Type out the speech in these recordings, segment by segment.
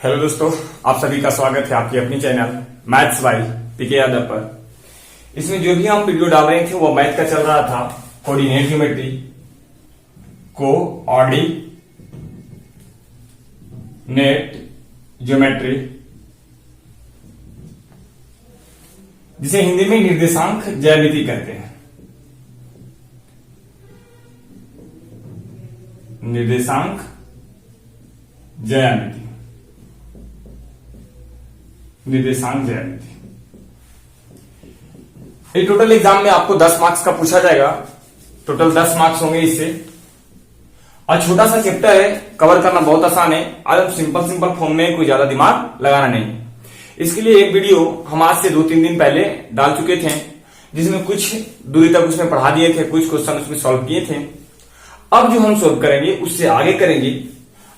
Hello दोस्तों, आप सभी का स्वागत है आपकी अपनी चैनल मैथ्स बाय पीके यादव पर। इसमें जो भी हम वीडियो डाल रहे थे वो मैथ का चल रहा था, कोऑर्डिनेट ज्योमेट्री, कोऑर्डिनेट ज्योमेट्री, जिसे हिंदी में निर्देशांक ज्यामिति कहते हैं। निर्देशांक ज्यामिति, निर्देशांक ज्यामिति। ये टोटल एग्जाम में आपको 10 मार्क्स का पूछा जाएगा। टोटल 10 मार्क्स होंगे इससे। और छोटा सा चैप्टर है, कवर करना बहुत आसान है। और सिंपल फॉर्म में कोई ज्यादा दिमाग लगाना नहीं है। इसके लिए एक वीडियो हम आज से 2-3 दिन पहले डाल चुके थे, जिसमें कुछ दूरी तक उसमें पढ़ा दिए थे, कुछ क्वेश्चन उसमें सॉल्व किए थे। अब जो हम सॉल्व करेंगे उससे आगे करेंगे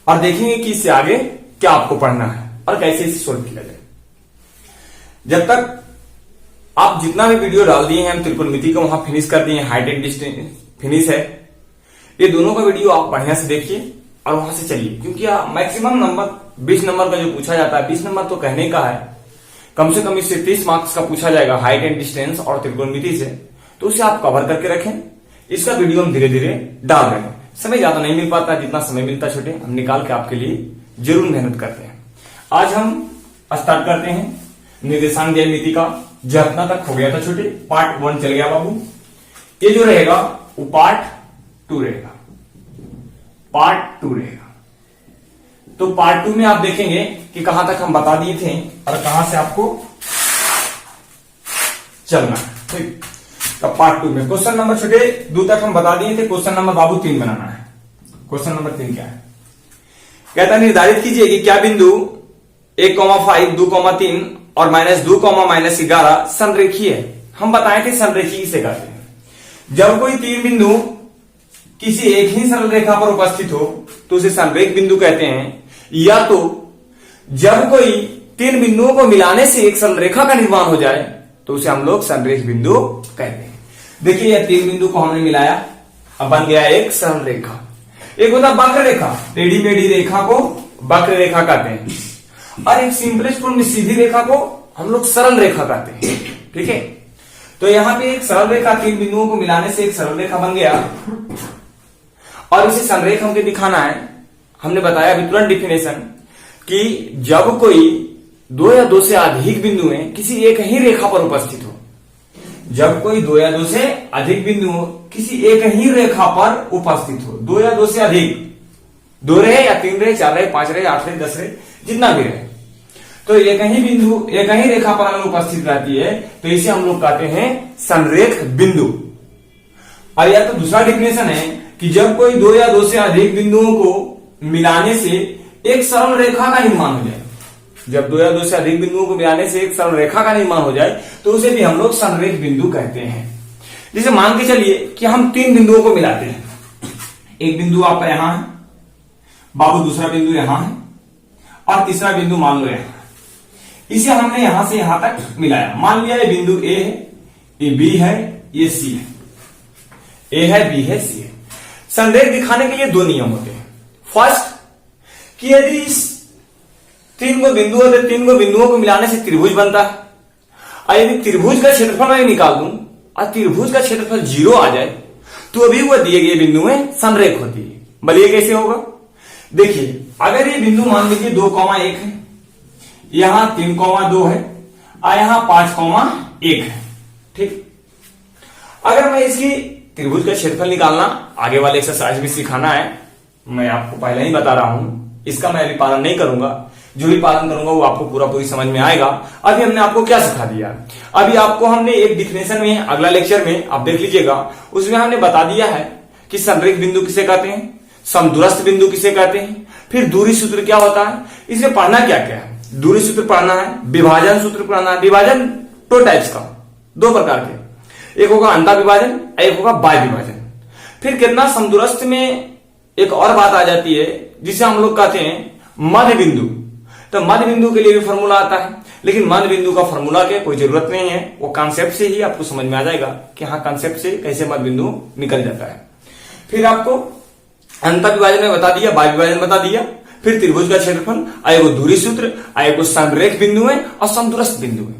और देखेंगे कि इससे आगे क्या आपको पढ़ना है और कैसे इसे सॉल्व किया जाए। जब तक आप जितना भी वीडियो डाल दिए हैं, हम त्रिकोणमिति को वहां फिनिश कर दिए, हाइट एंड डिस्टेंस फिनिश है। ये दोनों का वीडियो आप बढ़िया से देखिए और वहां से चलिए, क्योंकि मैक्सिमम नंबर 20 नंबर का जो पूछा जाता है, 20 नंबर तो कहने का है, कम से कम इससे 30 मार्क्स का पूछा जाएगा हाइट एंड डिस्टेंस और त्रिकोणमिति से। तो उसे आप कवर करके रखें। इसका वीडियो हम धीरे धीरे डाल रहे हैं। समय ज्यादा नहीं मिल पाता, जितना समय मिलता छोटे हम निकाल के आपके लिए जरूर मेहनत करते हैं। आज हम स्टार्ट करते हैं निर्देशांक ज्यामिति का। जितना तक हो गया था छोटे, पार्ट 1 चल गया बाबू। ये जो रहेगा वो पार्ट 2 रहेगा, पार्ट 2 रहेगा। तो पार्ट 2 में आप देखेंगे कि कहां तक हम बता दिए थे और कहां से आपको चलना है। ठीक, तो पार्ट 2 में क्वेश्चन नंबर छोटे 2 तक हम बता दिए थे। क्वेश्चन नंबर बाबू 3 बनाना है। क्वेश्चन नंबर 3 क्या है? कहता है निर्धारित कीजिए कि क्या बिंदु 1,5, 2,3 और -2, -11 संरेखीय है। हम बताए थे संरेखीय किसे कहते हैं। जब कोई 3 बिंदु किसी एक ही सरल रेखा पर उपस्थित हो तो उसे संरेख बिंदु कहते हैं। या तो जब कोई 3 बिंदुओं को मिलाने से एक सरल रेखा का निर्माण हो जाए तो उसे हम लोग संरेख बिंदु कहते हैं। देखिए यह 3 बिंदु को हमने मिलाया, अब बन गया एक सरल रेखा। एक होता वक्र रेखा, टेढ़ी मेढ़ी रेखा को वक्र रेखा कहते हैं, और एक सिंपलेस्ट फॉर्म में सीधी रेखा को हम लोग सरल रेखा कहते हैं। ठीक है, तो यहां पे एक सरल रेखा 3 बिंदुओं को मिलाने से एक सरल रेखा बन गया और इसे संरेख हमको दिखाना है। हमने बताया अभी तुरंत डिफिनेशन कि जब कोई 2 या 2 से अधिक बिंदुएं किसी एक ही रेखा पर उपस्थित हो, जब कोई 2 या 2 से अधिक बिंदु किसी एक ही रेखा पर उपस्थित हो, 2 या 2 से अधिक, 2 रहे या 3 रहे, 4 रहे, 5 रहे, 8 रहे, 10 रहे, जितना भी रहे, तो एक ही बिंदु एक ही रेखा पर अगर उपस्थित रहती है तो इसे हम लोग कहते हैं संरेख बिंदु। और या तो दूसरा डिफिनेशन है कि जब कोई 2 या 2 से अधिक बिंदुओं को मिलाने से एक सरल रेखा का निर्माण हो जाए, जब 2 या 2 से अधिक बिंदुओं को मिलाने से एक सरल रेखा का निर्माण हो जाए तो उसे भी हम लोग संरेख बिंदु कहते हैं। जैसे मान के चलिए कि हम 3 बिंदुओं को मिलाते हैं। एक बिंदु आपका यहां है बाबू, दूसरा बिंदु यहां है और तीसरा बिंदु मान लो यहां। इसे हमने यहां से यहां तक मिलाया। मान लिया ये बिंदु ए है, ये बी है, ये सी है। ए है, बी है, सी है। संरेख दिखाने के लिए 2 नियम होते हैं। फर्स्ट कि यदि इस 3 को बिंदुओं को मिलाने से त्रिभुज बनता है और यदि त्रिभुज का क्षेत्रफल मैं निकाल दूं और त्रिभुज का क्षेत्रफल 0 आ जाए तो अभी वह दिए गए बिंदु में संरेख होती है। बोलिए कैसे होगा? देखिए अगर ये बिंदु मान लीजिए 2,1 है, यहां 3,2 है और यहां 5,1 है। ठीक, अगर मैं इसकी त्रिभुज का क्षेत्रफल निकालना, आगे वाले एक्सरसाइज भी सिखाना है, मैं आपको पहले ही बता रहा हूं, इसका मैं अभी पालन नहीं करूंगा। जो भी पालन करूंगा वो आपको पूरी समझ में आएगा। अभी हमने आपको क्या सिखा दिया, अभी आपको हमने एक डिफिनेशन में, अगला लेक्चर में आप देख लीजिएगा, उसमें हमने बता दिया है कि संरेख बिंदु किसे कहते हैं, समदूरस्थ बिंदु किसे कहते हैं, फिर दूरी सूत्र क्या होता है, इसे पढ़ना क्या क्या है। दूरी सूत्र पढ़ना है, विभाजन सूत्र पढ़ना है। विभाजन 2 टाइप्स का, 2 प्रकार के, एक होगा अंतः विभाजन, एक होगा बाह्य विभाजन। फिर कितना समदूरस्थ में एक और बात आ जाती है जिसे हम लोग कहते हैं मध्य बिंदु। तो मध्य बिंदु के लिए भी फॉर्मूला आता है, लेकिन मध्य बिंदु का फॉर्मूला के कोई जरूरत नहीं है, वो कॉन्सेप्ट से ही आपको समझ में आ जाएगा कि हाँ कॉन्सेप्ट से कैसे मध्य बिंदु निकल जाता है। फिर आपको अंतः विभाजन में बता दिया, बाह्य विभाजन बता दिया, फिर त्रिभुज का क्षेत्रफल, एगो दूरी सूत्र, एगो संरेख बिंदु है और समदूरस्थ बिंदु है।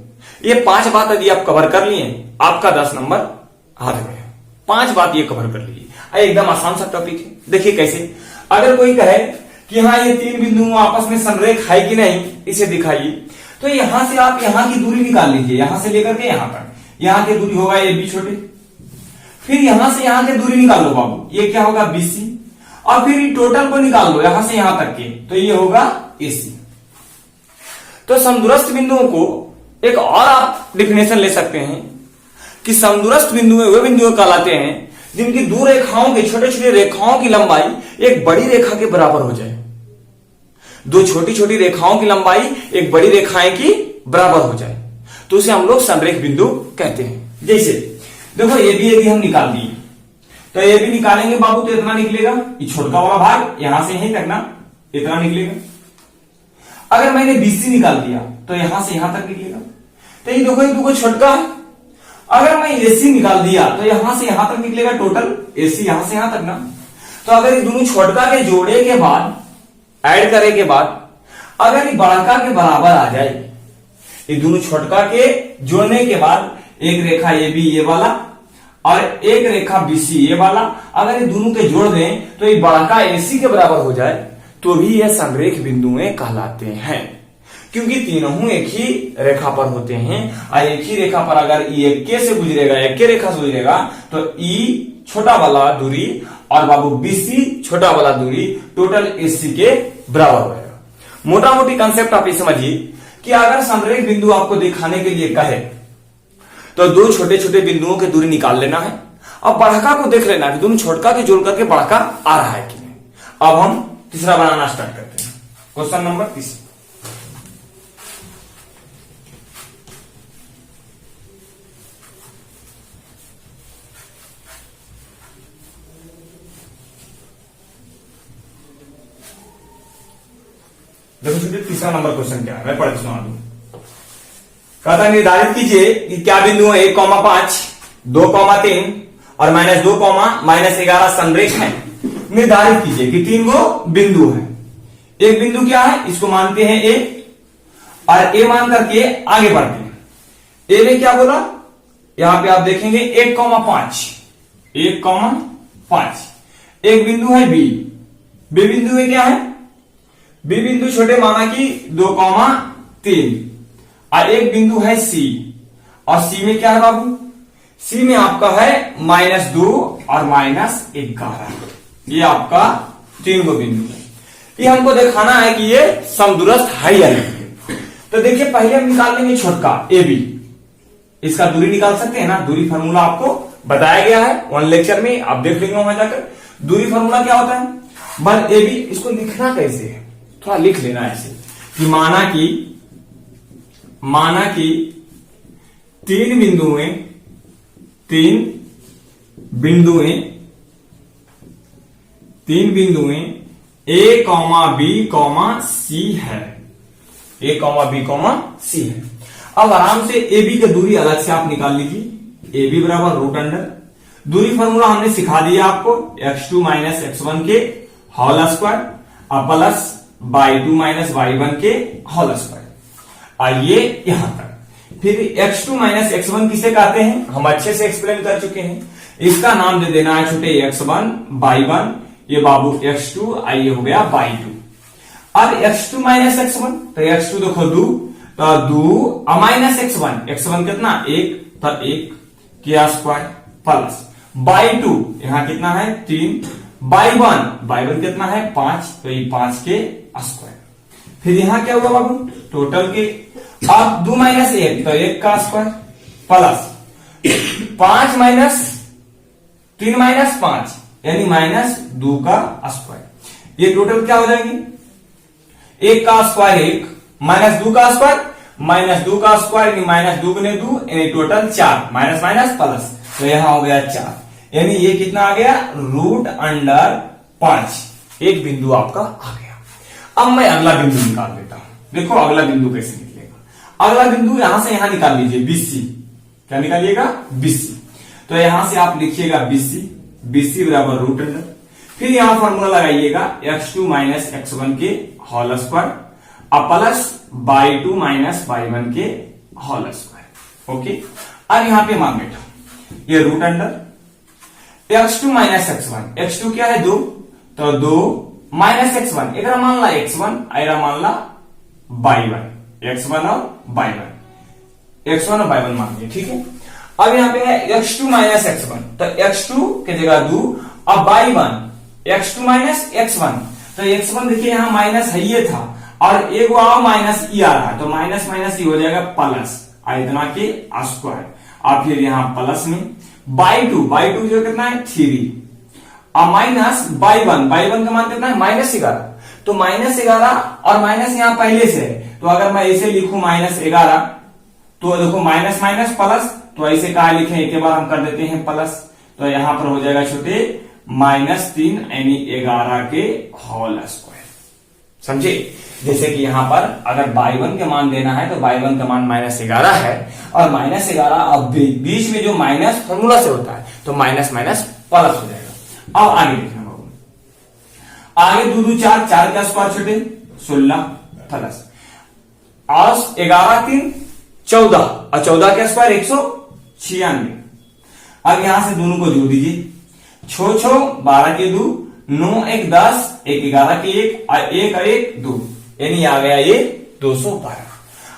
ये 5 बात यदि आप कवर कर लिए आपका 10 नंबर आ गए। 5 बात ये कवर कर लीजिए, एकदम आसान सा टॉपिक है। देखिए कैसे, अगर कोई कहे कि हाँ ये 3 बिंदु आपस में संरेख है कि नहीं, इसे दिखाइए, तो यहां से आप यहां की दूरी निकाल लीजिए, यहां से लेकर के यहां तक, यहां की दूरी होगा AB छोटे, फिर यहां से यहां की दूरी निकाल लो बाबू, ये क्या होगा BC, और फिर टोटल को निकाल लो यहां से यहां तक के, तो ये होगा AC। तो समदूरस्थ बिंदुओं को एक और आप डिफिनेशन ले सकते हैं कि समदूरस्थ बिंदु वे बिंदु कहलाते हैं जिनकी दो रेखाओं की, छोटे छोटे रेखाओं की लंबाई एक बड़ी रेखा के बराबर हो जाए। दो छोटी छोटी रेखाओं की लंबाई एक बड़ी रेखाएं की बराबर हो जाए तो उसे हम लोग संरेख बिंदु कहते हैं। जैसे देखो ये भी यदि हम निकाल दिए तो ये भी निकालेंगे बाबू तो इतना निकलेगा, ये छोटा वाला भाग यहां से यहीं तक ना इतना निकलेगा। अगर मैंने BC निकाल दिया तो यहां से यहां तक निकलेगा, तो ये देखो ये दो छोटका है। अगर मैं AC निकाल दिया तो यहां से यहां तक निकलेगा, टोटल AC यहां से यहां तक ना। तो अगर ये दोनों छोटका के जोड़े के बाद, ऐड करे के बाद अगर ये बड़का के बराबर आ जाए, ये दोनों छोटका के जोड़ने के बाद एक रेखा AB ये वाला और एक रेखा BC ये वाला, अगर ये दोनों के जोड़ दें तो ये बड़का AC के बराबर हो जाए तो भी ये संरेख बिंदुएं कहलाते हैं, क्योंकि तीनों एक ही रेखा पर होते हैं। और एक ही रेखा पर अगर E एक से गुजरेगा, एक रेखा से गुजरेगा तो E छोटा वाला दूरी और बाबू BC छोटा वाला दूरी टोटल AC के बराबर होगा। मोटा मोटी कंसेप्ट आप ये समझिए कि अगर संरेख बिंदु आपको दिखाने के लिए कहे तो दो छोटे छोटे बिंदुओं की दूरी निकाल लेना है और बड़का को देख लेना कि दोनों छोटका के जोड़ करके बड़का आ रहा है कि नहीं। अब हम तीसरा बनाना स्टार्ट करते हैं। Question number 30। देखो छोटे तीसरा नंबर क्वेश्चन क्या है, मैं पढ़ सुना दूं। कहता निर्धारित कीजिए कि क्या बिंदु 1,5, 2,3 और -2, -11 संरेख है। निर्धारित कीजिए कि 3 गो बिंदु है। एक बिंदु क्या है, इसको मानते हैं A और A मान करके आगे बढ़ते हैं। A में क्या बोला, यहां पे आप देखेंगे 1,5, 1,5। एक बिंदु है B बिंदु में क्या है, B बिंदु छोटे माना कि 2,3 और एक बिंदु है C, और C में क्या है बाबू, C में आपका है -2 और -11। ये आपका 3 गो बिंदु है। ये हमको दिखाना है कि ये समदूरस्थ है या नहीं। तो देखिए पहले हम निकाल लेंगे छोटका AB, इसका दूरी निकाल सकते हैं ना, दूरी फार्मूला आपको बताया गया है 1 लेक्चर में, आप देख लेंगे वहां जाकर। दूरी फार्मूला क्या होता है, बन AB, इसको लिखना कैसे है, थोड़ा लिख लेना ऐसे कि माना कि 3 बिंदुएं A, B, C है, A, B, C है। अब आराम से AB की दूरी अलग से आप निकाल लीजिए। AB बराबर रूट अंडर, दूरी फार्मूला हमने सिखा दिया आपको, x2 - x1 के होल स्क्वायर और प्लस y2 - y1 के होल स्क्वायर। आइए यहां तक, फिर x2 - x1 किसे कहते हैं हम अच्छे से एक्सप्लेन कर चुके हैं। इसका नाम दे देना है छोटे x1 y1, ये बाबू x2, आइए हो गया y2। अब x2 - x1 तो x2 देखो 2, तो 2 माइनस x1 कितना 1, तो 1 किया स्क्वायर प्लस y2 यहां कितना है 3, y1 कितना है 5, तो ये 5 के स्क्वायर। फिर यहां क्या हुआ बाबू टोटल के, अब 2 - 1 तो 1 का स्क्वायर प्लस 5 - 3 - 5 यानी -2 का स्क्वायर। ये टोटल क्या हो जाएगी, 1 का स्क्वायर 1, -2 का स्क्वायर, -2 का स्क्वायर यानी -2 गुने 2 यानी टोटल 4, माइनस माइनस प्लस, तो यहां हो गया 4, यानी ये कितना आ गया रूट अंडर 5। एक बिंदु आपका आ गया। अब मैं अगला बिंदु निकाल लेता हूं, देखो अगला बिंदु कैसे निकलेगा। अगला बिंदु यहां से यहां निकाल लीजिए BC, क्या निकालिएगा BC, तो यहां से आप लिखिएगा BC बराबर रूट अंडर फिर यहां फॉर्मूला लगाइएगा x2 माइनस x1 के होल स्क्वायर और प्लस y2 माइनस y1 के होल स्क्वायर। ओके, अब यहां पे मान बैठा ये root under x2 minus x1, x2 क्या है 2, तो 2 माइनस x1, एक मान ला x1 और मान ला y1, x1 और y1, x1 और y1 मान लिया। ठीक है, अब यहां पे है x2 माइनस x1, तो x2 की जगह 2 और y1 x2 माइनस x1, तो x1 देखिए यहां माइनस है ये था और एक आओ माइनस ई आ रहा है, तो माइनस माइनस ई हो जाएगा प्लस इतना के स्क्वायर, और फिर यहां प्लस में y2 जो कितना है 3 और माइनस y1 का मान कितना है -11, तो -11 और माइनस यहां पहले से है, तो अगर मैं ऐसे लिखूं -11 तो देखो माइनस माइनस प्लस, तो ऐसे कहा लिखे एक बार हम कर देते हैं प्लस, तो यहां पर हो जाएगा छोटे -3 यानी 11 के होल स्क्वायर। समझे, जैसे कि यहां पर अगर y1 के मान देना है तो y1 का मान -11 है और -11 अब बीच में जो माइनस फॉर्मूला से होता है तो माइनस माइनस प्लस हो जाएगा। अब आगे देखना बाबू, आगे 2 2 4 का स्क्वायर छोटे 16 प्लस और 11 3 14 और 14 का स्क्वायर 196। अब यहां से दोनों को जोड़ दीजिए, 6 6 12 के 2 9 1 10 1 11 के 1 और 1 और 1 2, यानी आ गया ये 212।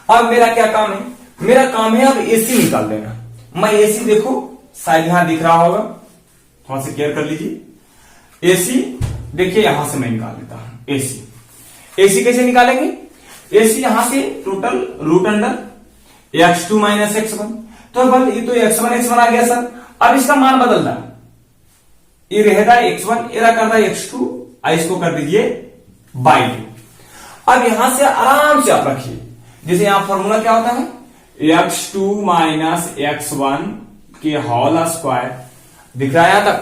अब मेरा क्या काम है, मेरा काम है अब एसी निकाल देना। मैं एसी देखो शायद यहां दिख रहा होगा, थोड़ा सा केयर कर लीजिए। एसी देखिए यहां से मैं निकाल लेता हूं। एसी कैसे निकालेंगे, एसी यहां से total root under x2 minus x1, तो ये तो x1 आ गया सर। अब इसका मान बदलना, ये रहता है x1, ये करता है x2, इसको कर दीजिए y2। अब यहां से आराम से आप रखिए, जैसे यहां फॉर्मूला क्या होता है x2 माइनस x1 के होल स्क्वायर दिख रहा है यहां तक,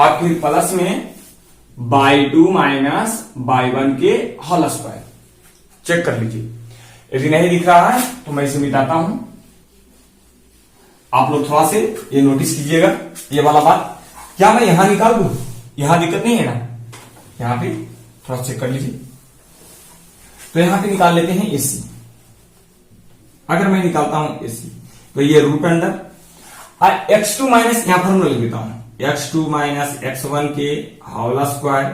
और फिर प्लस में y2 माइनस y1 के होल स्क्वायर। चेक कर लीजिए, यदि नहीं दिख रहा है तो मैं इसे मिटाता हूं। आप लोग थोड़ा से ये नोटिस कीजिएगा, ये वाला बात क्या मैं यहां निकाल दूं, यहां दिक्कत नहीं है ना, यहां पे थोड़ा चेक कर लीजिए। तो यहां पे निकाल लेते हैं एसी। अगर मैं निकालता हूं एसी तो ये रूट अंडर x2 माइनस यहां फॉर्मूला लिख देता हूं, x2 माइनस x1 के होल स्क्वायर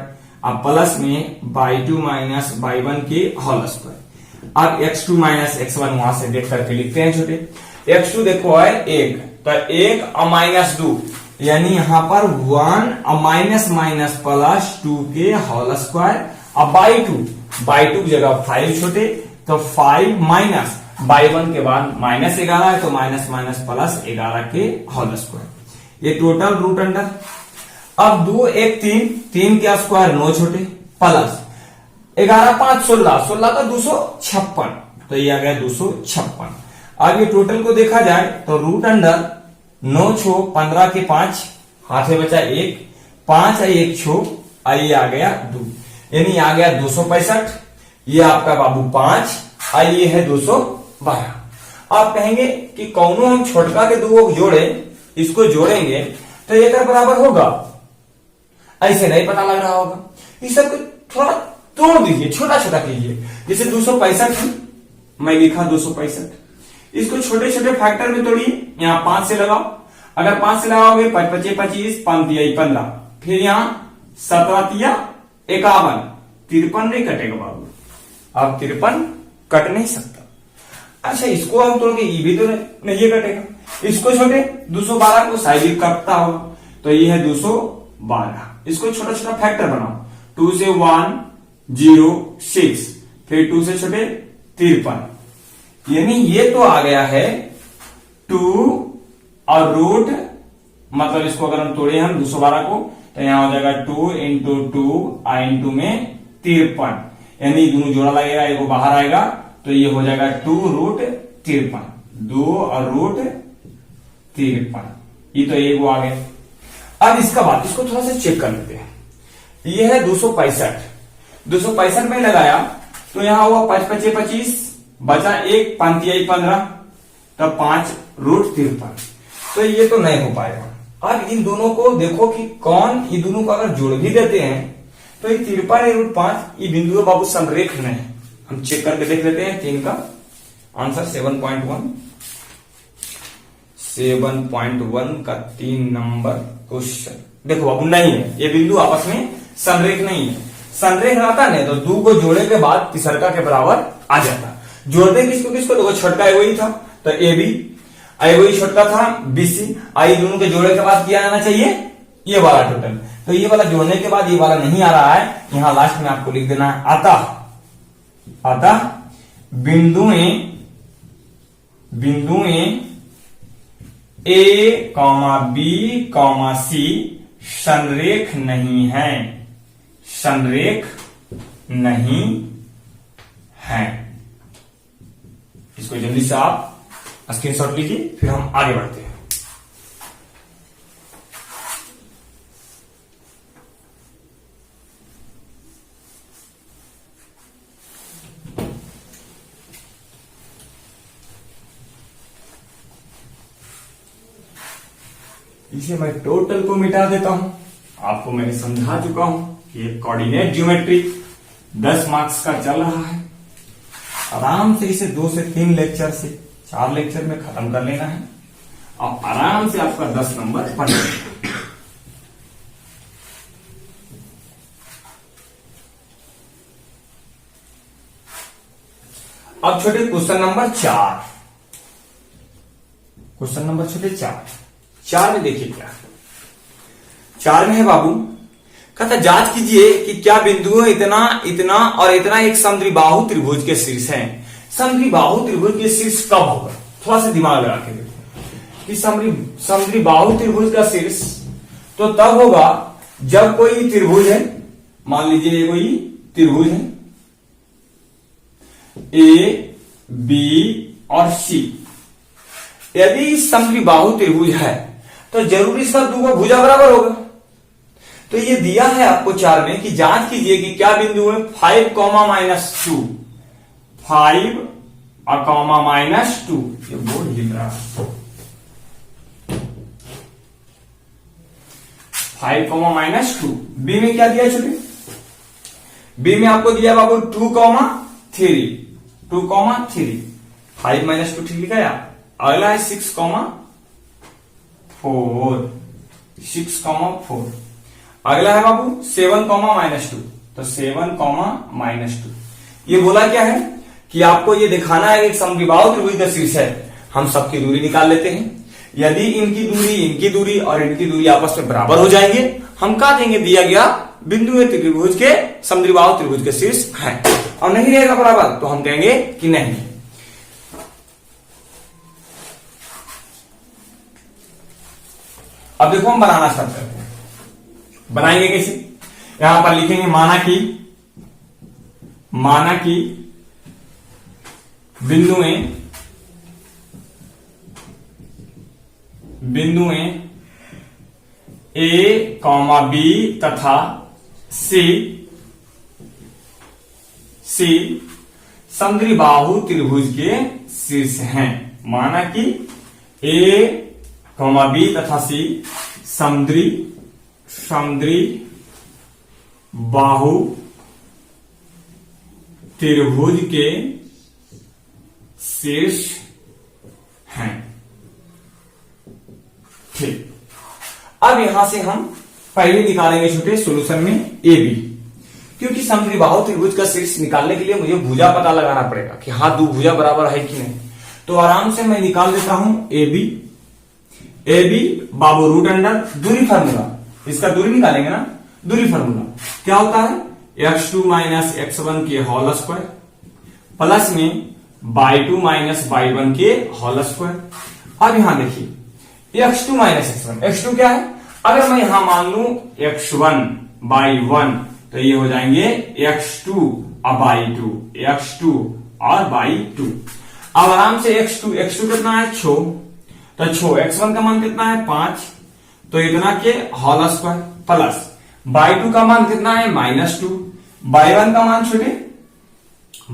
और प्लस में y2 माइनस y1 के होल स्क्वायर। अब x2 माइनस x1 वहां से देख करके लिखते हैं छोटे। x2 देखो है 1, तो 1 और -2 यानी यहां पर 1 और माइनस माइनस प्लस 2 के होल स्क्वायर, अब y2 की जगह 5 छोटे, तो 5 माइनस y1 के बाद -11 है तो माइनस माइनस प्लस 11 के होल स्क्वायर, ये टोटल रूट अंडर। अब 2 1 3 के स्क्वायर 9 छोटे प्लस 11 5 16 का 256, तो ये आ गया 256। अब ये टोटल को देखा जाए तो रूट अंडर 9 6 15 के 5 हाथ में बचा 1 5 और 1 6 ये आ गया 2, यानी आ गया 265। ये आपका बाबू 5 और ये है 212। आप कहेंगे कि कौनो हम छोटका के दो जोड़े, इसको जोड़ेंगे तो एक बराबर होगा, ऐसे नहीं पता लग रहा होगा। इस सबको थोड़ा तोड़ दीजिए, छोटा छोटा कीजिए। जैसे 265 मैं लिखा 265, इसको छोटे छोटे फैक्टर में तोड़िए। यहां 5 से लगाओ, अगर 5 से लगाओगे 5 5 25 5 तिया 15, फिर यहां 17 तिया 51, 53 नहीं कटेगा बाबू, अब 53 कट नहीं सकता। अच्छा इसको हम तोड़ के ये भी तो नहीं कटेगा, इसको छोटे 212 को शायद कटता होगा, तो ये है 212। इसको छोटा छोटा फैक्टर बनाओ, 2 से 1 0 6, फिर 2 से छोटे 53, यानी ये तो आ गया है 2 और रूट, मतलब इसको अगर हम तोड़े हम 212 को तो यहां हो जाएगा 2 इंटू 2 इंटू में 53, यानी दोनों जोड़ा लगेगा, एक बाहर आएगा तो ये हो जाएगा 2 रूट 53, 2 और रूट 53, ये तो एक आ गया। अब इसका बाद इसको थोड़ा सा चेक कर लेते हैं। ये है 265 में लगाया तो यहां हुआ 5 5 25, बचा 1 5 15, तो 5 रूट 53, तो ये तो नहीं हो पाएगा। अब इन दोनों को देखो कि कौन, ये दोनों को अगर जोड़ भी देते हैं तो ये 53√5 ये बिंदु बाबू संरेख में है। हम चेक करके देख लेते हैं 3 का आंसर 7.1 का 3 नंबर क्वेश्चन। देखो बाबू नहीं है, ये बिंदु आपस में संरेख नहीं है। संरेख आता नहीं तो 2 को जोड़े के बाद तीसरका के बराबर आ जाता। जोड़ते किसको किसको, देखो छोटका वही था तो ए बी, वही छोटका था बीसी, आई दोनों के जोड़े के बाद क्या आना चाहिए, ये वाला टोटल। तो ये वाला जोड़ने के बाद ये वाला नहीं आ रहा है, यहां लास्ट में आपको लिख देना है अतः बिंदुएं ए कॉमा बी कॉमा सी संरेख नहीं है, संरेख नहीं है। इसको जल्दी से आप स्क्रीनशॉट लीजिए, फिर हम आगे बढ़ते हैं। इसे मैं टोटल को मिटा देता हूं। आपको मैंने समझा चुका हूं कि ये कोऑर्डिनेट ज्योमेट्री 10 मार्क्स का चल रहा है। आराम से इसे 2 से 3 लेक्चर से 4 लेक्चर में खत्म कर लेना है और आराम से आपका 10 नंबर पड़ जाएगा। अब छोटे क्वेश्चन नंबर 4, क्वेश्चन नंबर छोटे 4 में देखिए क्या 4 में है बाबू, कहता जांच कीजिए कि क्या बिंदुओं इतना इतना और इतना एक समद्विबाहु त्रिभुज के शीर्ष हैं। समद्विबाहु त्रिभुज के शीर्ष कब होगा, थोड़ा सा दिमाग लगा के देखो कि समद्विबाहु त्रिभुज का शीर्ष तो तब होगा जब कोई त्रिभुज है, मान लीजिए ये कोई त्रिभुज है ए बी और सी। यदि समद्विबाहु त्रिभुज है तो जरूरी इसका 2 का भुजा बराबर होगा। तो ये दिया है आपको 4 में कि जांच कीजिए कि क्या बिंदु है 5, -2 5 और -2। ये बोर्ड लिख रहा है 5, -2। बी में क्या दिया छोटे, बी में आपको दिया बाबू 2, 3 5 -2 ठीक लिखा है। अगला है 6, 4 अगला है बाबू 7, -2 तो 7, -2। ये बोला क्या है कि आपको ये दिखाना है कि समद्विबाहु त्रिभुज का शीर्ष है। हम सबकी दूरी निकाल लेते हैं। यदि इनकी दूरी और इनकी दूरी आपस में बराबर हो जाएंगे, हम कहा देंगे दिया गया बिंदु त्रिभुज के समद्विबाहु त्रिभुज के शीर्ष है। और नहीं रहेगा बराबर तो हम कहेंगे कि नहीं। अब देखो हम बनाना स्टार्ट करते हैं। बनाएंगे कैसे, यहां पर लिखेंगे माना कि बिंदुएं ए कॉमा बी तथा सी समद्विबाहु त्रिभुज के शीर्ष हैं। माना कि ए कॉमा बी तथा सी समद्विबाहु त्रिभुज के शीर्ष हैं। ठीक, अब यहां से हम पहले निकालेंगे छोटे सोल्यूशन में ए बी, क्योंकि समद्विबाहु त्रिभुज का शीर्ष निकालने के लिए मुझे भुजा पता लगाना पड़ेगा कि हाँ 2 भुजा बराबर है कि नहीं। तो आराम से मैं निकाल देता हूं ए बी बाबू रूट अंडर दूरी फार्मूला, इसका दूरी निकालेंगे ना, दूरी फार्मूला क्या होता है x2 - x1 के होल स्क्वायर प्लस में y2 - y1 के होल स्क्वायर। अब यहां देखिए x2 - x1 क्या है, अगर मैं यहां मान लू x1/1 तो ये हो जाएंगे x2 और y2। अब आराम से x2 कितना है 6, तो 6 x1 का मान कितना है 5, तो इतना के होल स्क्वायर प्लस y2 का मान कितना है -2, y1 का मान छोटे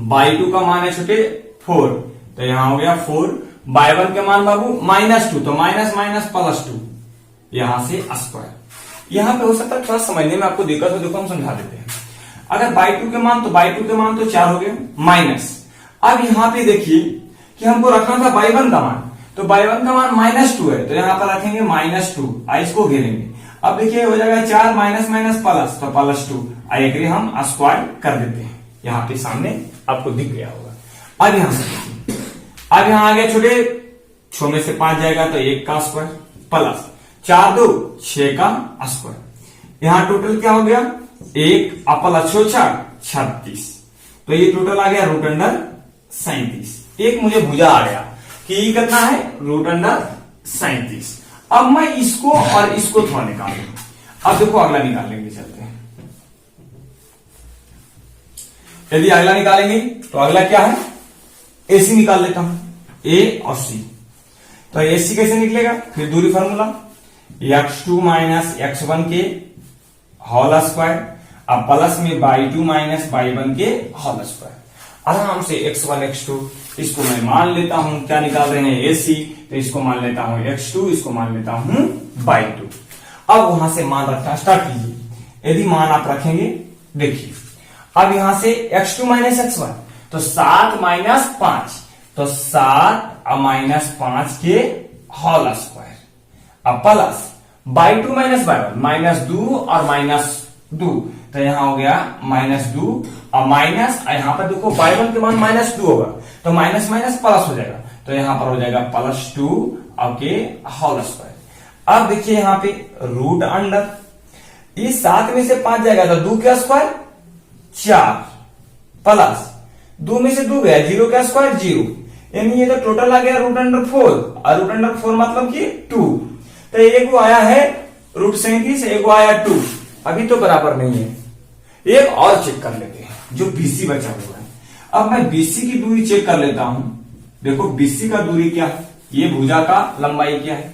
y2 का मान है छोटे 4, तो यहां हो गया 4, y1 के मान बाबू -2 तो माइनस प्लस 2 यहां से स्क्वायर। यहां पे हो सकता है थोड़ा समझने में आपको दिक्कत हो, देखो हम समझा देते हैं। अगर बाई टू के मान, तो बाई टू के मान तो 4 हो गए, माइनस। अब यहां पे देखिए कि हमको रखना था बाई वन का मान, तो बाई वन का मान -2 है, तो यहां पर रखेंगे -2, इसको घेरेंगे। अब देखिए हो जाएगा 4 माइनस माइनस प्लस, तो +2, एग्री हम स्क्वायर कर देते हैं। यहाँ पे सामने आपको दिख गया होगा। अब यहां से देखिए, अब यहां आ गया छोटे, 6 में से 5 जाएगा तो 1 का स्क्वायर प्लस 4 2 6 का स्क्वायर। यहां टोटल क्या हो गया, 1 प्लस 4 36, तो ये टोटल आ गया √37। एक मुझे भुजा आ गया कि ये कितना है, √37। अब मैं इसको और इसको थोड़ा निकाल लूं। अब देखो अगला निकाल लेंगे, चलते हैं। यदि अगला निकालेंगे तो अगला क्या है, AC निकाल लेता हूं, A और C। तो AC कैसे निकलेगा, फिर दूरी फार्मूला, x2 माइनस x1 के होल स्क्वायर, अब प्लस में बाई 2 माइनस बाई 1 के होल स्क्वायर। आराम से x1 x2, इसको मैं मान लेता हूं, क्या निकाल रहे हैं AC, तो इसको मान लेता हूं x2, इसको मान लेता हूं बाई 2। अब वहां से मान रखना स्टार्ट कीजिए। यदि मान आप रखेंगे, देखिए अब यहां से x2 माइनस x1, तो 7 माइनस 5, तो 7 माइनस 5 के होल स्क्वायर, अब प्लस बाई 2 माइनस बाई 1, -2 और -2, तो यहां हो गया -2 और माइनस, यहां पर देखो बाई 1 के मान -2 होगा, तो माइनस माइनस प्लस हो जाएगा, तो यहां पर हो जाएगा +2 और के होल स्क्वायर। अब देखिए यहां पे रूट अंडर, इस 7 में से 5 जाएगा तो 2 का स्क्वायर 4 प्लस 2 में से 2 गया, 0 का स्क्वायर 0, यानी ये तो टोटल आ गया √4, और √4 मतलब कि 2। तो एक आया है √37, एक आया 2, अभी तो बराबर नहीं है। एक और चेक कर लेते हैं, जो BC बचा हुआ है। अब मैं BC की दूरी चेक कर लेता हूं। देखो BC का दूरी क्या है, ये भुजा का लंबाई क्या है,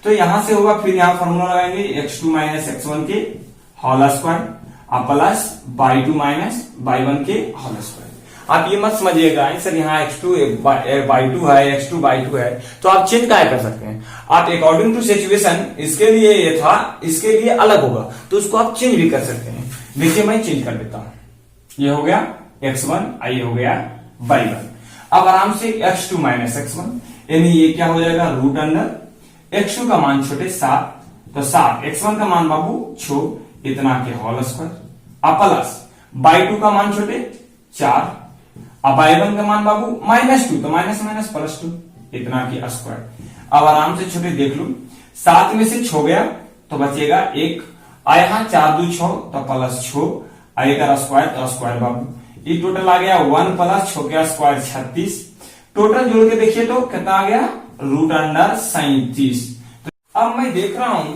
तो यहां से होगा, फिर यहां फॉर्मूला लगाएंगे x2 माइनस x1 के whole square, plus y 2 minus y 1 के होल स्क्वायर। आप ये मत समझिएगा सर यहाँ x2 बाई 2 है, x2 बाई 2 है, तो आप चेंज क्या कर सकते हैं, आप अकॉर्डिंग टू सिचुएशन, इसके लिए ये था, इसके लिए अलग होगा, तो उसको आप चेंज भी कर सकते हैं। देखिए मैं चेंज कर देता हूं, ये हो गया x1, ये हो गया बाई 1। अब आराम से x2 माइनस x1, यानी ये क्या हो जाएगा, रूट अंडर x2 का मान छोटे 7, तो 7, x1 का मान बाबू 6, इतना के होल स्क्वायर, प्लस बाई 2 का मान छोटे 4, अब बाई 1 का मान बाबू -2, तो माइनस माइनस +2, इतना की स्क्वायर। अब आराम से छोटे देख लो, 7 में से 6 गया तो बचेगा 1, यहां 4 2 6, तो +6, का स्क्वायर, तो स्क्वायर बाबू, ये टोटल आ गया 1 प्लस 6 का स्क्वायर 36, टोटल जोड़ के देखिए तो कितना आ गया, √37। तो अब मैं देख रहा हूं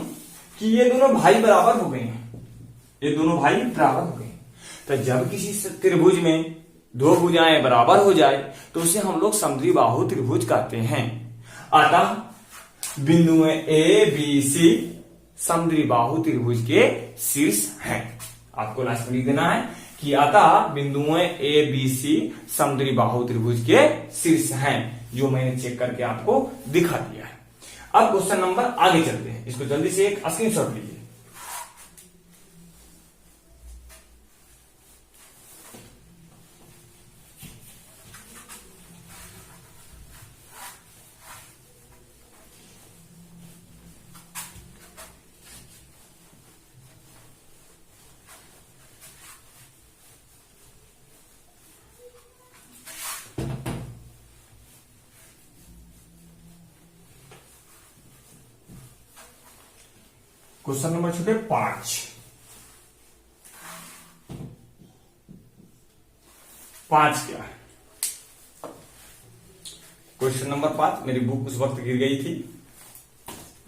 कि ये दोनों भाई बराबर हो गए हैं, ये दोनों भाई बराबर हो गए। तो जब किसी त्रिभुज में 2 भुजाएं बराबर हो जाए तो उसे हम लोग समद्विबाहु त्रिभुज कहते हैं। अतः बिंदु ABC समद्विबाहु त्रिभुज के शीर्ष हैं। आपको लास्ट में लिख देना है कि अतः बिंदुओं ABC समद्विबाहु त्रिभुज के शीर्ष हैं, जो मैंने चेक करके आपको दिखा दिया है। अब क्वेश्चन नंबर आगे चलते हैं, इसको जल्दी से एक स्क्रीनशॉट लीजिए। क्वेश्चन नंबर छोटे 5 क्या है, क्वेश्चन नंबर 5, मेरी बुक उस वक्त गिर गई थी,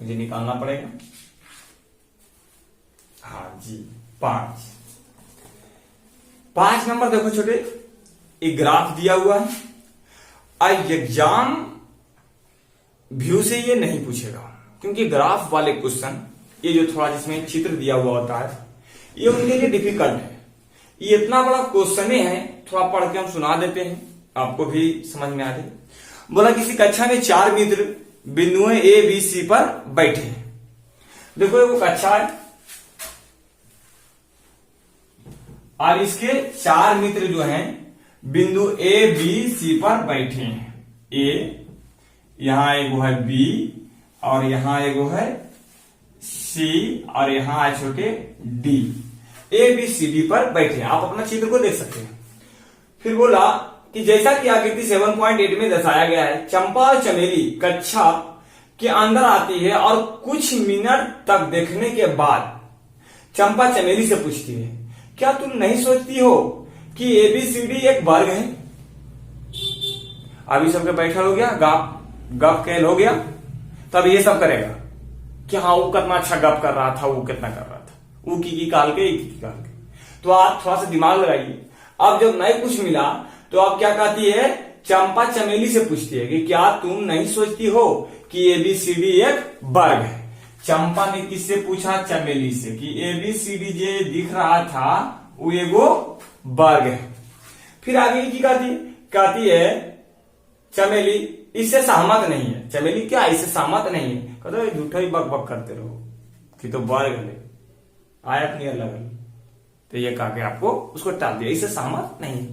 मुझे निकालना पड़ेगा। हाँ जी, 5 नंबर देखो छोटे, एक ग्राफ दिया हुआ है। एग्जाम व्यू से ये नहीं पूछेगा, क्योंकि ग्राफ वाले क्वेश्चन, ये जो थोड़ा जिसमें चित्र दिया हुआ होता है, ये उनके लिए डिफिकल्ट है। ये इतना बड़ा क्वेश्चन है, थोड़ा पढ़ के हम सुना देते हैं, आपको भी समझ में आ जाए। बोला किसी कक्षा में 4 मित्र बिंदुओं ABC पर बैठे हैं, देखो ये वो कक्षा है, और इसके 4 मित्र जो हैं बिंदु ए बी सी पर बैठे हैं। ए, यहां एगो है बी, और यहां एगो है सी, और यहां है छोटे d. A B C D पर बैठे हैं, आप अपना चित्र को देख सकते हैं। फिर बोला कि जैसा कि आकृति 7.8 में दर्शाया गया है, चंपा और चमेली कक्षा के अंदर आती है और कुछ मिनट तक देखने के बाद चंपा चमेली से पूछती है, क्या तुम नहीं सोचती हो कि एबीसीडी एक वर्ग है? अभी सबके बैठा हो गया, गप कैल हो गया, तब ये सब करेगा कि हाँ वो कितना अच्छा गप कर रहा था, वो कितना कर रहा था, वो की काल के काल के। तो आप थोड़ा सा दिमाग लगाइए। अब जब नहीं कुछ मिला तो आप क्या कहती है, चंपा चमेली से पूछती है कि क्या तुम नहीं सोचती हो कि एबीसीडी एक वर्ग है। चंपा ने किससे पूछा? चमेली से, कि एबीसीडी जो दिख रहा था वो एगो वर्ग है। फिर आगे की कहती है चमेली इससे सहमत नहीं है। चमेली क्या इससे सहमत नहीं है? कहते हैं झूठा ही बक बक करते रहो कि तो वर्ग है, आयत नहीं अलग है। तो ये कहा कि आपको उसको टाल दिया, इससे सहमत नहीं।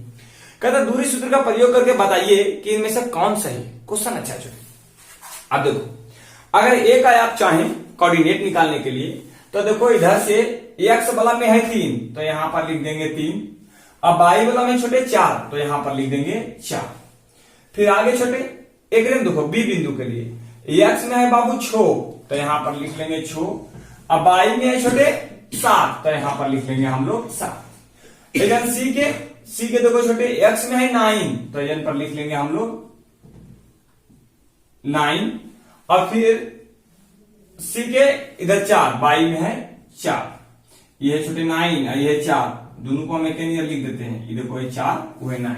कहते दूरी सूत्र का प्रयोग करके बताइए कि इनमें से कौन सही। क्वेश्चन अच्छा है। अब देखो, अगर ए का आप चाहें कोऑर्डिनेट निकालने के लिए तो देखो इधर से एक्स वाला में है 3, तो यहां पर लिख देंगे 3। अब वाई वाला में छोटे 4, तो यहां पर लिख देंगे 4। फिर आगे छोटे एक देखो बी बिंदु के लिए एक्स में है बाबू 6, तो यहां पर लिख लेंगे 6। अब वाई में है छोटे 7, तो यहां पर लिख लेंगे हम लोग 7। लेकिन सी के देखो छोटे एक्स में है 9, तो यहां पर लिख लेंगे हम लोग 9। और फिर सी के इधर 4, वाई में है 4, ये छोटे 9 और ये 4, दोनों को हम एक लिख देते हैं। ये देखो ये 4 वो है 9।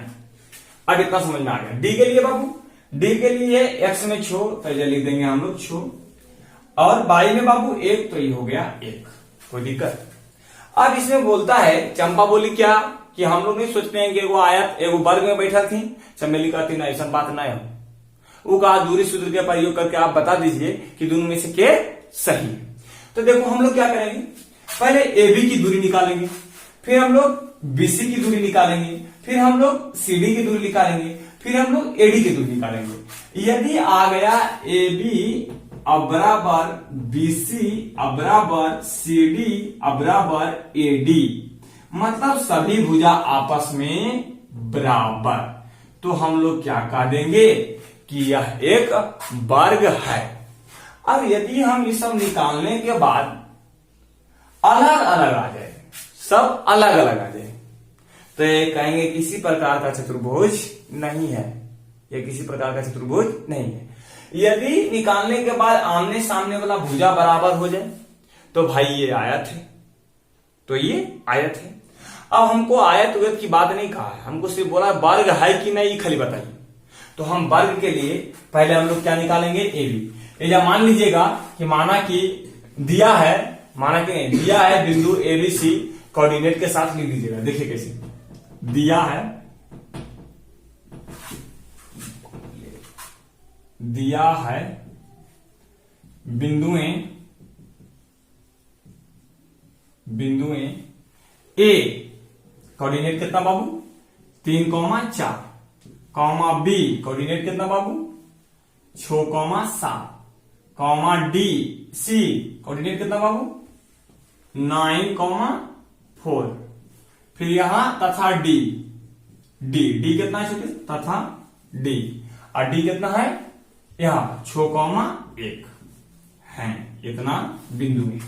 अब इतना समझ में आ गया। डी के लिए बाबू, डी के लिए एक्स में 6, तो ये लिख देंगे हम लोग 6। और वाई में बाबू 1, तो ये हो गया 1। कोई दिक्कत? अब इसमें बोलता है, चंपा बोली क्या कि हम लोग नहीं सोचते हैं कि वो आयत एगो वर्ग में बैठा थी। चमेली कहती ना, ऐसा बात ना है। वो कहा दूरी सूत्र का प्रयोग करके आप बता दीजिए कि दोनों में से के सही है। तो देखो हम लोग क्या करेंगे, पहले एबी की दूरी निकालेंगे, फिर हम लोग बीसी की दूरी निकालेंगे, फिर हम लोग सीडी की दूरी निकालेंगे, फिर हम लोग एडी की दूरी निकालेंगे। यदि आ गया एबी अब बराबर बीसी अब बराबर सीडी अब बराबर एडी, मतलब सभी भुजा आपस में बराबर, तो हम लोग क्या कह देंगे कि यह एक वर्ग है। अब यदि हम ये सब निकालने के बाद अलग अलग आ जाए, सब अलग अलग आ जाए, तो ये कहेंगे किसी प्रकार का चतुर्भुज नहीं है, यह किसी प्रकार का चतुर्भुज नहीं है। यदि निकालने के बाद आमने सामने वाला भुजा बराबर हो जाए तो भाई ये आयत है, तो ये आयत है। अब हमको आयत उयत की बात नहीं कहा है, हमको सिर्फ बोला वर्ग है कि नहीं खाली बताइए। तो हम वर्ग के लिए पहले हम लोग क्या निकालेंगे, एबी। या मान लीजिएगा कि माना कि दिया है, माना कि नहीं दिया है बिंदु एबीसी, कोऑर्डिनेट के साथ लिख दीजिएगा। देखिए कैसे दिया है, दिया है बिंदुएं ए, कोऑर्डिनेट कितना बाबू 3,4, कॉमा बी कोऑर्डिनेट कितना बाबू 6,7, कॉमा डी सी कोऑर्डिनेट कितना बाबू 9,4, फिर यहां तथा डी डी कितना है छोटे तथा डी, और डी कितना है यहां 6,1 है। इतना बिंदु है।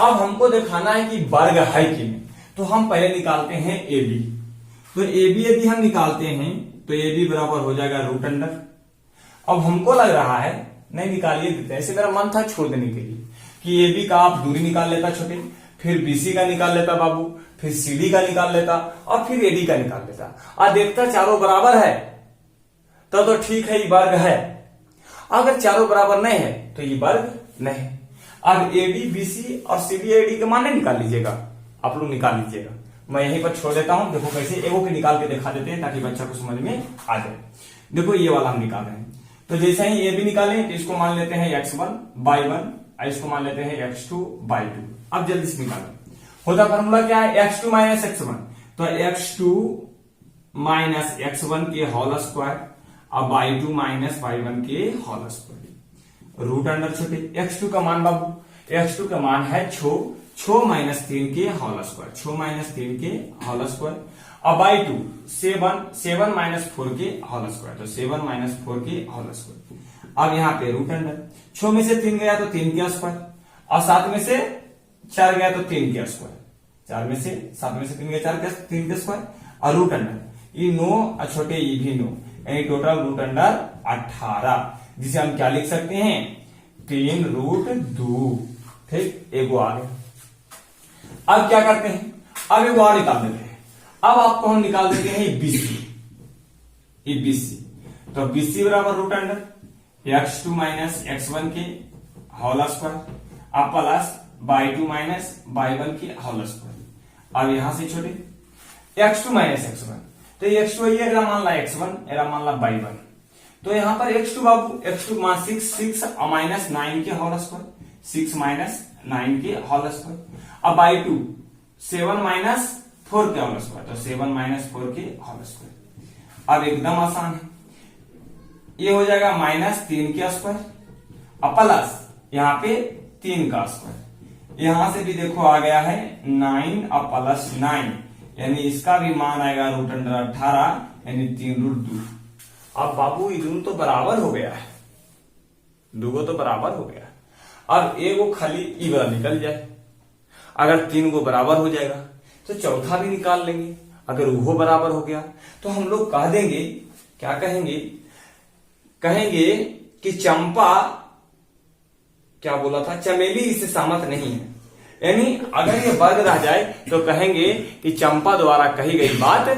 अब हमको दिखाना है कि वर्ग है कि नहीं, तो हम पहले निकालते हैं ए बी। तो ए बी यदि हम निकालते हैं तो ए बी बराबर हो जाएगा रूट अंडर। अब हमको लग रहा है नहीं निकालिए देते, ऐसे मेरा मन था छोड़ देने के लिए कि ए बी का आप दूरी निकाल लेता छोटे, फिर बीसी का निकाल लेता बाबू, फिर सीडी का निकाल लेता और फिर एडी का निकाल लेता, और देखता चारों बराबर है तो ठीक है ये वर्ग है। अगर चारों बराबर नहीं है तो ये वर्ग नहीं। अब एडी बीसी और सीडी एडी के मान निकाल लीजिएगा, आप लोग निकाल लीजिएगा। मैं यहीं पर छोड़ देता हूं, देखो कैसे एगो के निकाल के दिखा देते हैं ताकि बच्चा को समझ में आ जाए। देखो ये वाला हम निकाल रहे हैं, तो जैसे ही ए बी निकालें तो इसको मान लेते हैं x1 y1 इसको मान लेते हैं x2/2। अब जल्दी से निकालो, होता फॉर्मूला क्या है, x2 माइनस x1, तो x2 माइनस x1 के होल स्क्वायर अब y2 माइनस y1 के होल स्क्वायर रूट अंडर छोटे x2 का मान बाबू, x2 का मान है 6 माइनस 3 के होल स्क्वायर, 6 माइनस 3 के होल स्क्वायर, अब y2 7 माइनस 4 के होल स्क्वायर, तो 7 माइनस 4 के होल स्क्वायर। अब यहाँ पे रूट अंडर 6 में से 3 गया तो 3 के स्क्वायर, और 7 में से 4 गया तो 3 के स्क्वायर, 7 में से 3 गया 3 के स्क्वायर, और रूट अंडर ये 9 छोटे ये भी 9, यानी टोटल रूट अंडर 18, जिसे हम क्या लिख सकते हैं 3√2। ठीक, एगो आ गया। अब क्या करते हैं, अब एगो और निकाल देते हैं। अब आपको हम निकाल देते हैं BC, तो BC बराबर root under x2 minus x1 के होल स्क्वायर अब प्लस y2 माइनस y1 के होल स्क्वायर। अब यहां से छोटे x2 माइनस x1, तो x2 ये मान ला x1, एरा मान ला y1, तो यहां पर x2 बाबू, x2 मान 6 माइनस 9 के होल स्क्वायर, 6 माइनस 9 के होल स्क्वायर, अब y2 7 माइनस 4 के होल स्क्वायर, तो 7 माइनस 4 के होल स्क्वायर। अब एकदम आसान है, ये हो जाएगा माइनस 3 के स्क्वायर और प्लस यहाँ पे 3 का स्क्वायर, यहां से भी देखो आ गया है 9 और प्लस 9, यानी इसका भी मान आएगा रूट अंडर 18, यानी 3√2। अब बाबू ये दोनों तो बराबर हो गया है, दोगो तो बराबर हो गया। अब एगो खाली ई वाला निकल जाए, अगर 3 गो बराबर हो जाएगा तो चौथा भी निकाल लेंगे, अगर वो बराबर हो गया तो हम लोग कह देंगे, क्या कहेंगे कि चंपा क्या बोला था, चमेली इससे सहमत नहीं है, यानी अगर ये वर्ग रह जाए तो कहेंगे कि चंपा द्वारा कही गई बात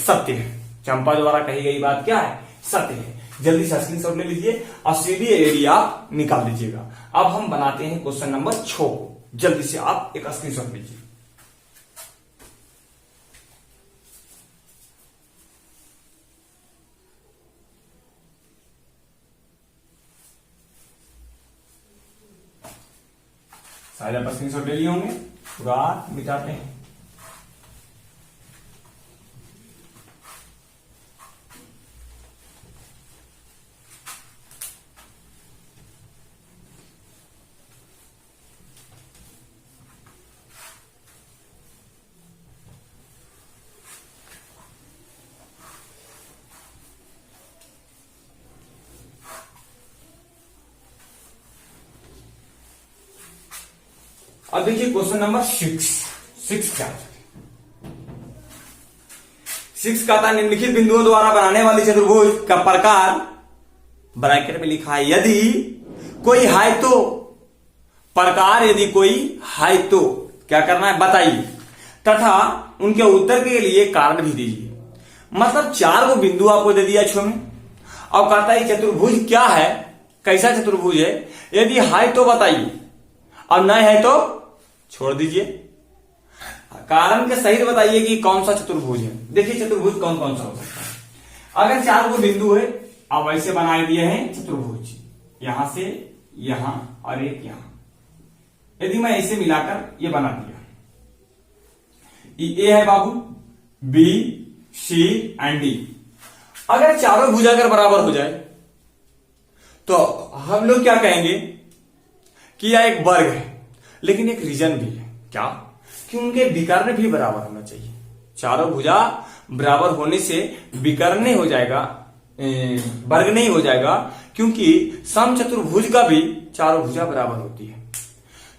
सत्य है, चंपा द्वारा कही गई बात क्या है, सत्य है। जल्दी से स्क्रीनशॉट ले लीजिए और सीधी एरिया आप निकाल दीजिएगा। अब हम बनाते हैं क्वेश्चन नंबर 6 को, जल्दी से आप एक स्क्रीनशॉट लीजिए। शायद आप स्क्रीनशॉट ले लिए होंगे, पूरा मिटाते हैं। अब देखिए क्वेश्चन नंबर 6 क्या है। 6 का था निम्नलिखित बिंदुओं द्वारा बनाने वाली चतुर्भुज का प्रकार ब्रैकेट में लिखा है यदि कोई है तो, प्रकार यदि कोई है तो क्या करना है बताइए, तथा उनके उत्तर के लिए कारण भी दीजिए। मतलब 4 गो बिंदु आपको दे दिया छो में, अब कहता है चतुर्भुज क्या है, कैसा चतुर्भुज है, यदि है तो बताइए, अब नहीं है तो छोड़ दीजिए। कारण के सहित बताइए कि कौन सा चतुर्भुज है। देखिए चतुर्भुज कौन कौन सा हो सकता है। अगर 4 गो बिंदु है, अब ऐसे बना दिए हैं चतुर्भुज, यहां से यहां और एक यहां, यदि मैं ऐसे मिलाकर ये बना दिया, ए है बाबू, बी सी एंड डी। अगर चारों भुजा अगर बराबर हो जाए तो हम लोग क्या कहेंगे कि यह एक वर्ग है, लेकिन एक रीजन भी है। क्या? कि उनके विकर्ण भी बराबर होना चाहिए। चारों भुजा बराबर होने से विकर्ण नहीं हो जाएगा, वर्ग नहीं हो जाएगा, क्योंकि समचतुर्भुज का भी चारों भुजा बराबर होती है।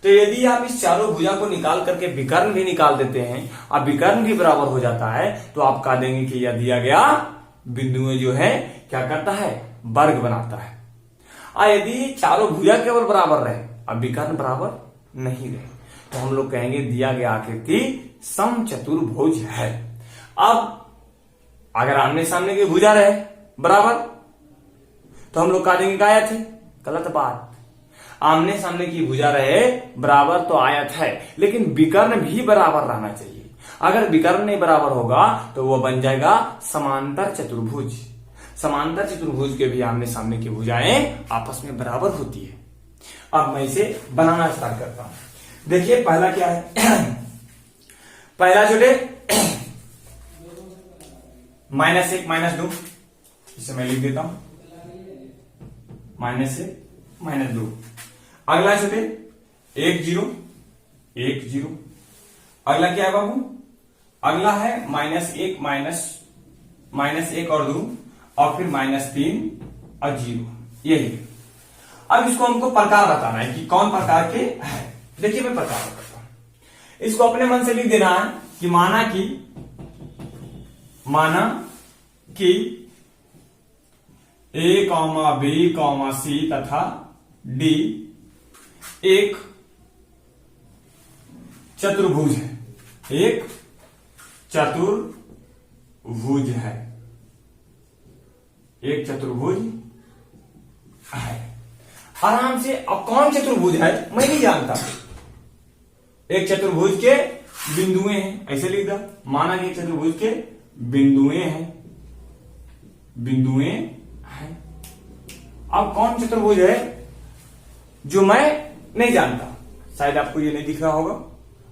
तो यदि आप इस चारों भुजा को निकाल करके विकर्ण भी निकाल देते हैं और विकर्ण भी बराबर हो जाता है, तो आप कह देंगे कि यह दिया गया बिंदु जो है क्या करता है, वर्ग बनाता है। और यदि चारों भुजा केवल बराबर रहे और विकर्ण बराबर नहीं रहे, तो हम लोग कहेंगे दिया गया आकृति समचतुर्भुज है। अब अगर आमने सामने की भुजा रहे बराबर, तो हम लोग कह देंगे आयत है। गलत बात। आमने सामने की भुजा रहे बराबर तो आयत है, लेकिन विकर्ण भी बराबर रहना चाहिए। अगर विकर्ण नहीं बराबर होगा तो वह बन जाएगा समांतर चतुर्भुज। समांतर चतुर्भुज के भी आमने सामने की भुजाएं आपस में बराबर होती है। अब मैं इसे बनाना स्टार्ट करता हूं। देखिए पहला क्या है पहला छोटे -1 -2, इसे मैं लिख देता हूं -1 -2। अगला छोटे 1 0 1 0। अगला क्या है बाबू, अगला है -1 -1 और 2 और फिर -3 और 0, यही। अब इसको हमको प्रकार बताना है कि कौन प्रकार के है। देखिए मैं प्रकार बताता हूं, इसको अपने मन से लिख देना है कि माना कि A, B, C तथा D एक चतुर्भुज है, एक चतुर्भुज है, एक चतुर्भुज है। आराम से, अब कौन चतुर्भुज है मैं नहीं जानता। एक चतुर्भुज के बिंदुएं हैं, ऐसे लिख दो। माना कि चतुर्भुज के बिंदुएं हैं, बिंदुएं हैं। अब कौन चतुर्भुज है जो मैं नहीं जानता, शायद आपको ये नहीं दिख रहा होगा,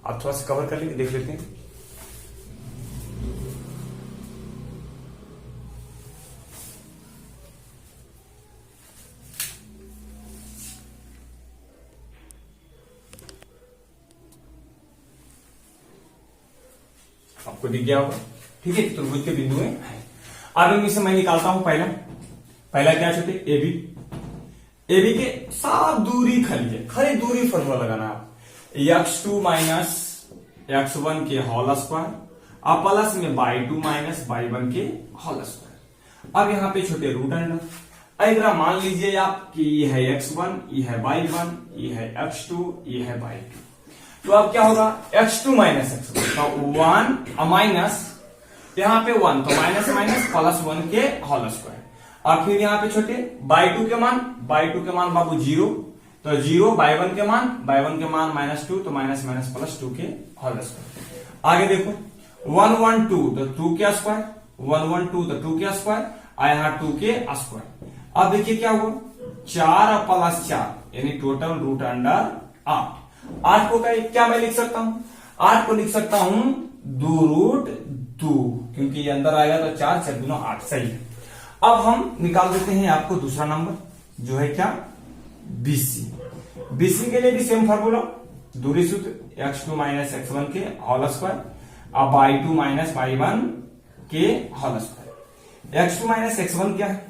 आप थोड़ा सा कवर कर लेंगे, देख लेते हैं। आपको दिख गया होगा, ठीक है। चतुर्भुज के बिंदु हैं। अब इनमें से मैं निकालता हूं पहला क्या छोटे AB के साथ दूरी खाली खरी दूरी फॉर्मूला लगाना है आप। x2 माइनस x1 के होल स्क्वायर और प्लस में y2 माइनस y1 के होल स्क्वायर। अब यहां पे छोटे रूट अंडर। अगर मान लीजिए आप कि ये है x1, ये है y1, ये है x2, ये है y2, तो अब क्या होगा x2 माइनस x1 तो 1 माइनस यहां पे 1 तो माइनस माइनस प्लस 1 के होल स्क्वायर। और फिर यहां पे छोटे y2 के मान बाबू 0 तो 0, y1 के मान -2 तो माइनस माइनस प्लस 2 के होल स्क्वायर। आगे देखो 1 1 2 तो 2 के स्क्वायर, 1 1 2 तो 2 के स्क्वायर और यहां 2 के स्क्वायर। अब देखिए क्या हुआ 4 और प्लस 4 यानी टोटल रूट अंडर 8 को क्या मैं लिख सकता हूं, 8 को लिख सकता हूं 2 रूट 2 क्योंकि ये अंदर आएगा तो 4 4 दूना 8 सही है। अब हम निकाल देते हैं आपको दूसरा नंबर जो है क्या BC के लिए भी सेम फार्मूला, दूरी सूत्र x2 माइनस x1 के होल स्क्वायर अब y2 माइनस y1 के whole square. x2 minus x1 क्या है,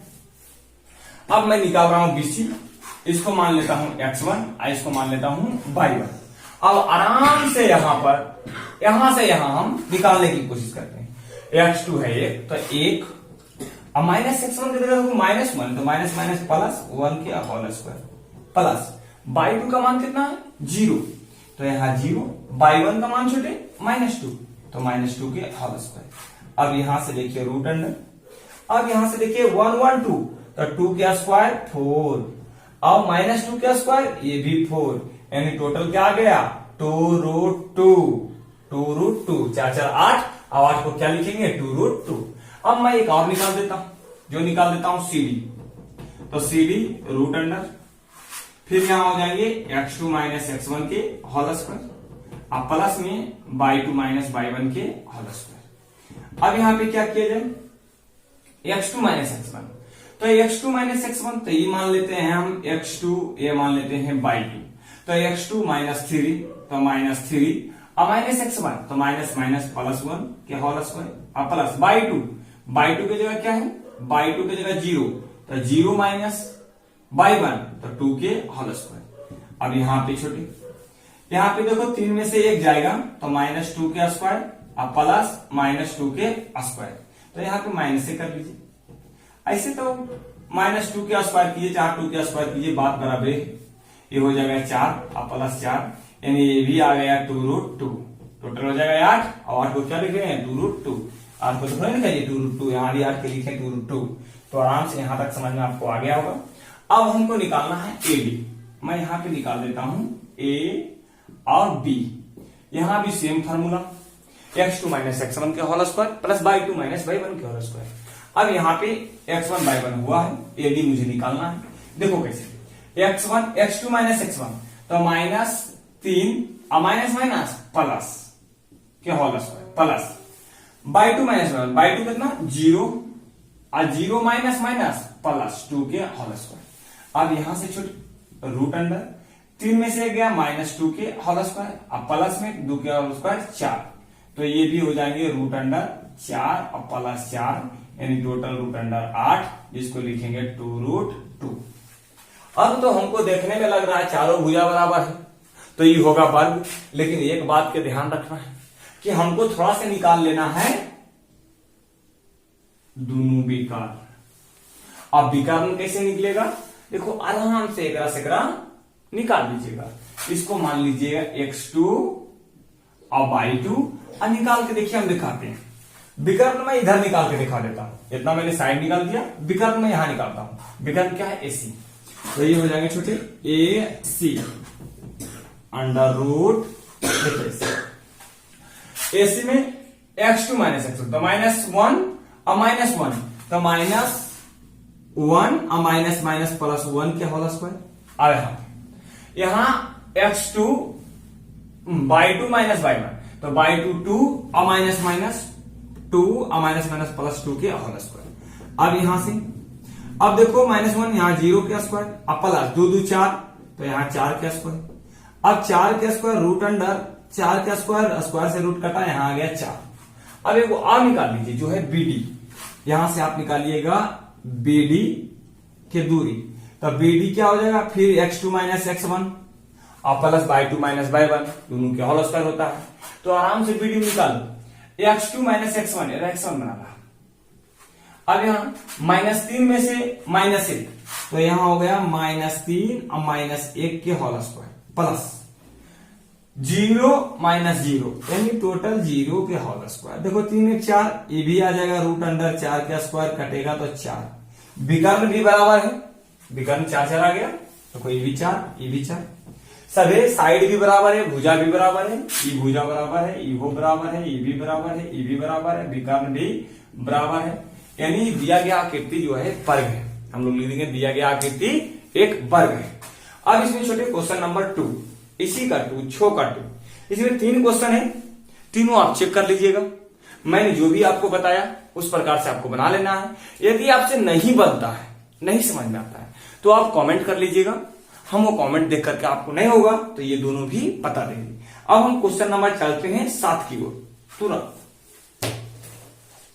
अब मैं निकाल रहा हूं BC, इसको मान लेता हूं x1 और इसको मान लेता हूं y1। अब आराम से यहां से यहां हम निकालने की कोशिश करते हैं। x2 है 1 तो 1 अब माइनस x1 की जगह -1 तो माइनस माइनस प्लस 1 के होल स्क्वायर प्लस y2 का मान कितना है 0 तो यहां 0, y1 का मान छोटे -2 तो -2 के होल स्क्वायर। अब यहां से देखिए रूट अंडर, अब यहां से देखिए 1 1 2 तो 2 के स्क्वायर 4 अब -2 के स्क्वायर ये भी 4 यानी टोटल क्या आ गया 2 रूट 2 4 4 8 और 8 को क्या लिखेंगे 2 रूट 2। अब मैं एक और निकाल देता हूं CD तो CD रूट अंडर, फिर यहां हो जाएंगे x2 माइनस x1 के होल स्क्वायर अब प्लस में y2 माइनस y1 के होल स्क्वायर। अब यहां पे क्या किया जाए x2 माइनस x1 तो x2 माइनस x1 तो ये मान लेते हैं हम x2, ये मान लेते हैं y2 तो x2 माइनस 3 तो -3 अब माइनस x1 तो माइनस माइनस प्लस 1 के होल स्क्वायर अब प्लस y2 की जगह क्या है y2 की जगह 0 तो 0 माइनस y1 तो 2 के होल स्क्वायर। अब यहां पे यहां पे देखो 3 में से 1 जाएगा तो -2 के स्क्वायर अब प्लस -2 के स्क्वायर तो यहां पे माइनस से कर लीजिए। ऐसे तो -2 के स्क्वायर कीजिए चाहे 2 के स्क्वायर कीजिए बात बराबर है, ये हो जाएगा 4 अब प्लस 4 यानी ये भी आ गया 2 रूट 2 टोटल हो जाएगा 8 और 8 को क्या लिख रहे हैं 2 रूट 2 8 को तो थोड़ा लिखा 2 रूट 2 यहां भी 8 के लिखे 2 रूट 2 तो आराम से यहां तक समझ में आपको आ गया होगा। अब हमको निकालना है AB, मैं यहां पे निकाल देता हूं A और B, यहां भी same formula x2 minus x1 के whole square plus y2 minus y1 के होल स्क्वायर। अब यहां पे x1 y1 हुआ है, AD मुझे निकालना है। देखो कैसे x1 x2 माइनस x1, तो -3 माइनस माइनस प्लस के whole square plus y 2 minus 1 y 2 कितना 0 और 0 माइनस माइनस प्लस 2 के होल स्क्वायर। अब यहां से छूट रूट अंडर 3 में से गया -2 के होल स्क्वायर, अब प्लस में 2 के होल स्क्वायर 4, तो ये भी हो जाएंगे रूट अंडर 4 और प्लस 4 यानी टोटल रूट अंडर 8, जिसको लिखेंगे 2√2। अब तो हमको देखने में लग रहा है चारों भुजा बराबर है तो ये होगा वर्ग, लेकिन एक बात के ध्यान रखना है कि हमको थोड़ा सा निकाल लेना है दोनों विकर्ण। अब विकर्ण कैसे निकलेगा, देखो आराम से एकरा से एकरा निकाल लीजिएगा। इसको मान लीजिएगा x2 और y2 और निकाल के देखिए हम दिखाते हैं। विकर्ण में इधर निकाल के दिखा देता हूं, इतना मैंने साइड निकाल दिया, विकर्ण में यहां निकालता हूं। विकर्ण क्या है AC, तो ये हो जाएंगे छोटे AC अंडर रूट AC में x2 माइनस x2 तो -1 और -1 तो -1 और माइनस माइनस प्लस 1 के होल स्क्वायर। अब यहां x2 y2 माइनस y1 तो y2 2 और माइनस माइनस 2 और माइनस माइनस प्लस 2 के होल स्क्वायर। अब यहां से अब देखो -1 यहां 0 के स्क्वायर, अब प्लस 2 2 4 तो यहां 4 के स्क्वायर। अब 4 के स्क्वायर रूट अंडर 4 के स्क्वायर, स्क्वायर से रूट कटा, यहां आ गया 4। अब एक और निकाल लीजिए जो है BD, यहां से आप निकालिएगा BD की दूरी, तो BD क्या हो जाएगा फिर x2 माइनस x1 और प्लस y2 माइनस y1 दोनों के होल स्क्वायर होता है, तो आराम से BD निकालो। x2 माइनस x1 x1 बना रहा। अब यहां -3 में से -1 तो यहां हो गया -3 और -1 के होल स्क्वायर प्लस 0 माइनस 0 यानी टोटल 0 के होल स्क्वायर। देखो 3 1 4 ये भी आ जाएगा रूट अंडर 4 के स्क्वायर कटेगा तो 4। विकर्ण भी बराबर है, विकर्ण 4 4 आ गया तो कोई भी 4 ये भी 4। सभी साइड भी बराबर है, भुजा भी बराबर है, ये भुजा बराबर है, ये वो बराबर है, ये भी बराबर है, ये भी बराबर है, विकर्ण भी बराबर है, यानी दिया गया आकृति जो है वर्ग है। हम लोग लिख देंगे दिया गया आकृति एक वर्ग है। अब इसमें छोटे क्वेश्चन नंबर 2 इसी का 2 छो का 2, इसमें 3 क्वेश्चन है, तीनों आप चेक कर लीजिएगा। मैंने जो भी आपको बताया उस प्रकार से आपको बना लेना है। यदि आपसे नहीं बनता है, नहीं समझ में आता है तो आप कमेंट कर लीजिएगा, हम वो कमेंट देख करके आपको नहीं होगा तो ये दोनों भी बता देंगे। अब हम क्वेश्चन नंबर चलते हैं 7 की ओर तुरंत।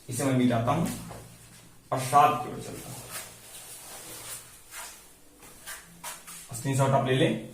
इसे मैं मिटाता हूं और 7 की ओर चलता हूं। स्क्रीनशॉट आप ले लें।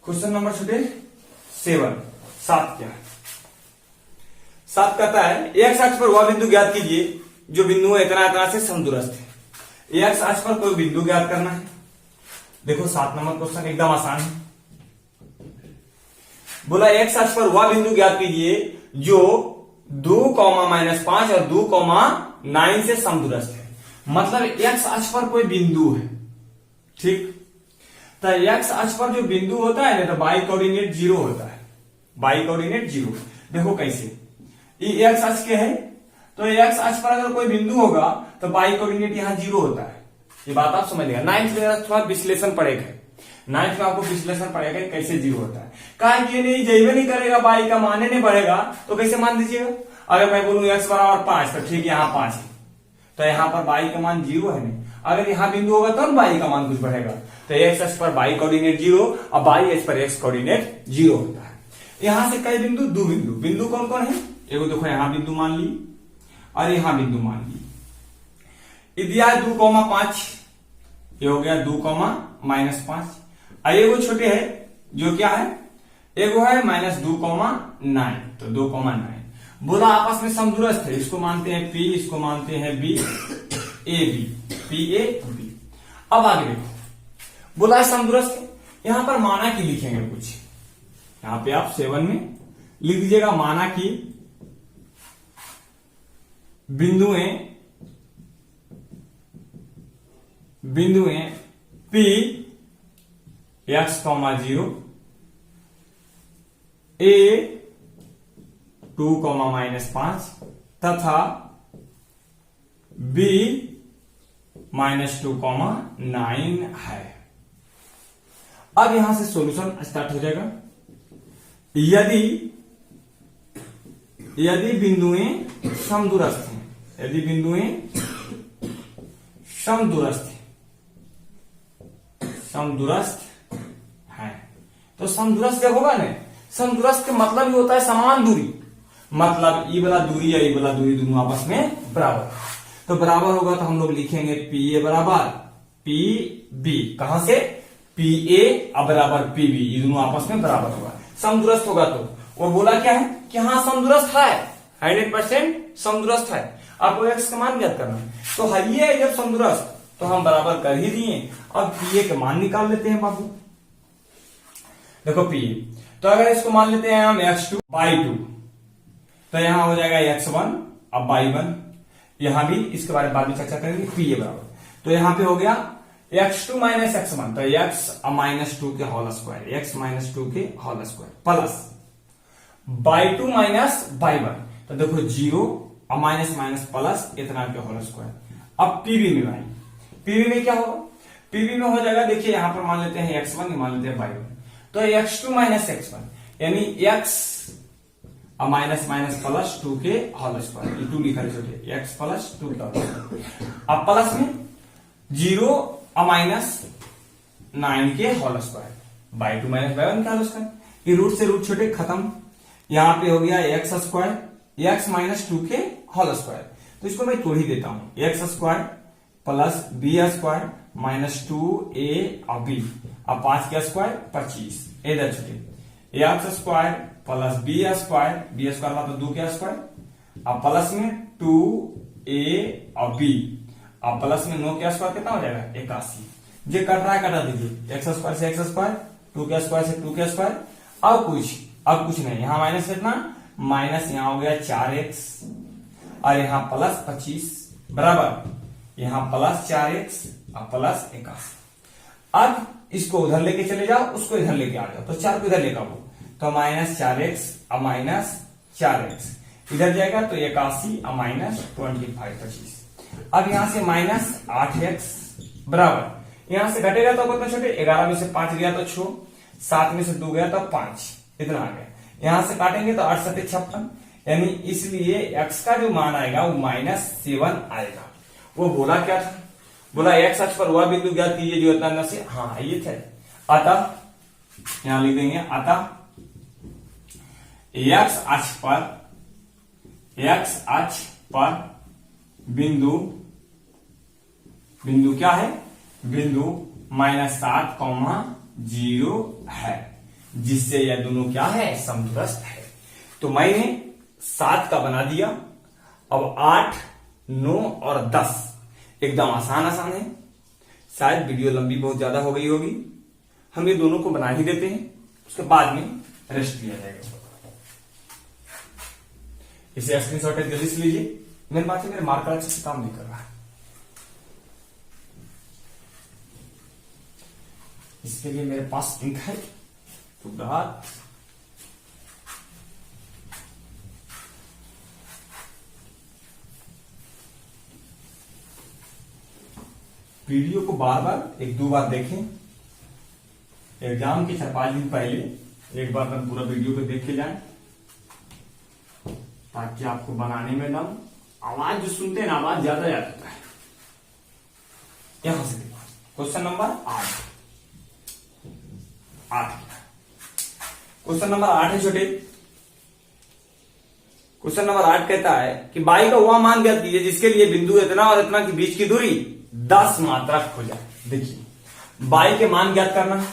क्वेश्चन नंबर छोटे 7 क्या है। 7 कहता है x अक्ष पर वह बिंदु ज्ञात कीजिए जो बिंदु इतना इतना से समदूरस्थ है। x अक्ष पर कोई बिंदु ज्ञात करना है। देखो 7 नंबर क्वेश्चन एकदम आसान है। बोला x अक्ष पर वह बिंदु ज्ञात कीजिए जो 2, -5 और 2, 9 से समदूरस्थ है। मतलब x अक्ष पर कोई बिंदु है, ठीक। तो x अक्ष पर जो बिंदु होता है ना तो बाई कोऑर्डिनेट 0 होता है, बाई कोऑर्डिनेट 0। देखो कैसे, ये x अक्ष के है तो x अक्ष पर अगर कोई बिंदु होगा तो बाई कोऑर्डिनेट यहां 0 होता है। ये बात आप समझ लेगा। 9th में थोड़ा विश्लेषण पड़ेगा, 9th में आपको विश्लेषण पड़ेगा कैसे 0 होता है। कहा कि ये नहीं जैवे नहीं करेगा, बाई का माने नहीं बढ़ेगा तो कैसे मान दीजिएगा। अगर मैं बोलूं x बराबर 5 तो ठीक है यहाँ 5 है तो यहां पर बाई का मान 0 है नहीं। अगर यहां बिंदु होगा तो बाई का मान कुछ बढ़ेगा, तो x अक्ष पर बाई कोऑर्डिनेट 0 और बाई अक्ष पर x कोऑर्डिनेट 0 होता है। यहां से कई बिंदु, 2 बिंदु, बिंदु कौन कौन है, एगो देखो यहां बिंदु मान ली और यहां बिंदु मान ली। दिया है 2,5, ये हो गया 2,-5। और एगो छोटे है जो क्या है, एगो है -2,9 तो 2,9। बोला आपस में समदूरस्थ है, इसको मानते हैं P, इसको मानते हैं B, AB, PAB। अब आगे देखो, बोला है समदूरस्थ है, यहां पर माना की लिखेंगे कुछ, यहां पे आप 7 में लिख दीजिएगा माना की बिंदुएं P x, 0 A 2, -5 तथा B -2, 9 है। अब यहां से सॉल्यूशन स्टार्ट हो जाएगा। यदि बिंदुएं समदूरस्थ हैं, यदि बिंदुएं समदूरस्थ हैं, तो समदूरस्थ जब होगा ना, समदूरस्थ का मतलब ही होता है समान दूरी, मतलब ई वाला दूरी या ई वाला दूरी दोनों आपस में बराबर। तो बराबर होगा तो हम लोग लिखेंगे PA बराबर PB। कहां से? PA बराबर PB, ये दोनों आपस में बराबर होगा। समदूरस्थ होगा तो वो बोला क्या है कि हाँ समदूरस्थ है, 100% समदूरस्थ है। आपको x का मान ज्ञात करना है, तो ये है जब समदूरस्थ तो हम बराबर कर ही दिए। अब PA के मान निकाल लेते हैं बाबू। देखो PA, तो अगर इसको मान लेते हैं हम x2/2, तो यहां हो जाएगा x1 अब y1, यहां भी इसके बारे में बाद में चर्चा करेंगे। PA बराबर, तो यहां पे हो गया x2 - x1, तो x -2 के होल स्क्वायर, x -2 के whole square plus y2 - y1, तो देखो 0 और माइनस प्लस इतना के होल स्क्वायर। अब PB में भाई, PB में क्या होगा? PB में हो जाएगा, देखिए यहां पर मान लेते हैं x1, मान लेते हैं y1, तो x2 - x1 यानी x माइनस -2 के होल स्क्वायर, ये 2 लिखा है छोटे, x + 2 का होल स्क्वायर। अब प्लस में 0 और -9 के होल स्क्वायर, y2 - y1 का होल स्क्वायर, ये रूट से रूट छोटे खत्म। यहां पे हो गया x² x -2 के होल स्क्वायर, तो इसको मैं तोड़ ही देता हूं, x² + b² -2a और b, अब 5 के स्क्वायर 25, इधर छोटे x² + b² मतलब 2 के स्क्वायर, अब प्लस में 2a और b, अब प्लस में 9 के स्क्वायर कितना हो जाएगा? 81। जो कट रहा है कटा दीजिए, x² से x², 2 के स्क्वायर से 2 के स्क्वायर, अब कुछ नहीं, यहां माइनस कितना? माइनस यहां हो गया 4x और यहां प्लस 25 बराबर, यहां प्लस 4x और प्लस 81। अब इसको उधर लेके चले जाओ, उसको इधर लेके आ जाओ, तो 4 को इधर लेकर आओ, तो -4x और -4x इधर जाएगा, तो 81 और -25 25। अब यहां से -8x बराबर, यहां से घटेगा तो कितना छोटे? 11 में से 5 गया तो 6, 7 में से 2 गया तो 5, इतना आ गया। यहां से काटेंगे तो 8 × 7 = 56, यानी इसलिए x का जो मान आएगा वो -7 आएगा। वो बोला क्या था? बोला x अक्ष पर वह बिंदु ज्ञात कीजिए जो इतना से, हाँ ये थे। अतः यहां लिख देंगे, अतः x अक्ष पर बिंदु क्या है? बिंदु -7, 0 है, जिससे यह दोनों क्या है? समदूरस्थ है। तो मैंने 7 का बना दिया। अब 8, 9 और 10 एकदम आसान है। शायद वीडियो लंबी बहुत ज्यादा हो गई होगी, हम ये दोनों को बना ही देते हैं, उसके बाद में रेस्ट लिया जाएगा। इसे स्क्रीनशॉट जल्दी से लीजिए। मेरे बात है, मेरे मार्कर अच्छे से काम नहीं कर रहा है, इसके लिए मेरे पास इंक है, तो बात वीडियो को बार बार 1-2 बार देखें। एग्जाम के 4-5 दिन पहले एक बार पूरा वीडियो को देख के जाएं, ताकि आपको बनाने में दम, आवाज जो सुनते हैं ना, आवाज ज्यादा याद होता है। यहां से देखो, क्वेश्चन नंबर 8 क्वेश्चन नंबर 8 है छोटे। क्वेश्चन नंबर 8 कहता है कि बाई का वह मान ज्ञात कीजिए जिसके लिए बिंदु इतना और इतना के बीच की दूरी 10 मात्रक हो जाए। देखिए बाई के मान ज्ञात करना,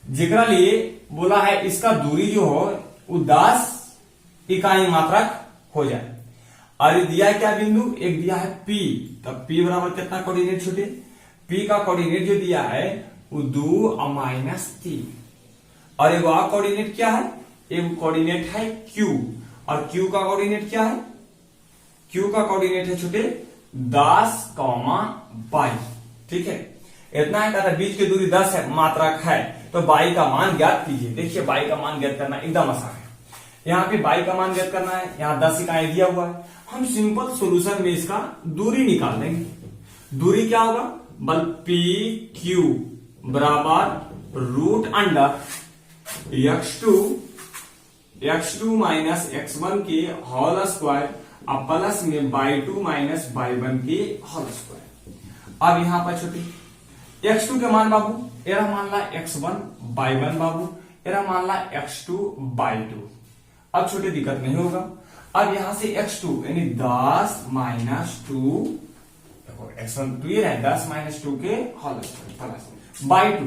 जिकरा लिए बोला है इसका दूरी जो हो वो 10 इकाई मात्रक हो जाए। और ये दिया है क्या बिंदु, एक दिया है P, तब P बराबर कितना कोऑर्डिनेट छोटे, P का कोऑर्डिनेट जो दिया है वो 2 और -3, और एक और कोऑर्डिनेट क्या है, एक कोऑर्डिनेट है Q, और Q का कोऑर्डिनेट क्या है, Q का कोऑर्डिनेट है छोटे 10, 22, ठीक है। इतना है कहता बीच की दूरी 10 है, मात्रक है, तो बाई का मान ज्ञात कीजिए। देखिए बाई का मान ज्ञात करना एकदम आसान है। यहाँ पे बाई का मान ज्ञात करना है, यहाँ 10 इकाई दिया हुआ है, हम सिंपल सॉल्यूशन में इसका दूरी निकाल देंगे। दूरी क्या होगा, बल पी क्यू बराबर root under x2 minus x1 के होल स्क्वायर और प्लस में y2 माइनस y1 के होल स्क्वायर। अब यहां पर छोटे x2 के मान बाबू एरा मान ला x1 y1 बाबू एरा मान ला x2 y2। अब छोटे दिक्कत नहीं होगा। अब यहां से x2 यानी 10 माइनस 2, देखो x1 2 ये रहे 10 माइनस 2 के whole square plus y2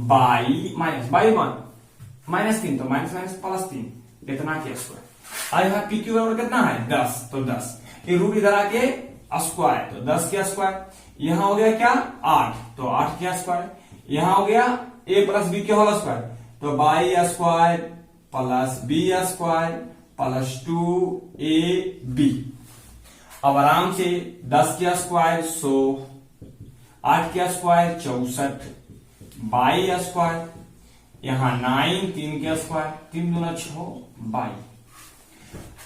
by minus y1 -3, तो माइनस माइनस +3 इतना के स्क्वायर। और यहाँ पी क्यू बराबर कितना है 10, तो 10 ये रूट इधर आके स्क्वायर, तो 10 के स्क्वायर। यहाँ हो गया क्या 8, तो 8 के स्क्वायर। यहाँ हो गया a प्लस बी के होल स्क्वायर, तो by square plus B square plus 2ab। अब आराम से 10 के स्क्वायर 100, 8 के स्क्वायर 64, बाई स्क्वायर यहां 9, 3 के स्क्वायर 3 दूना 6 22।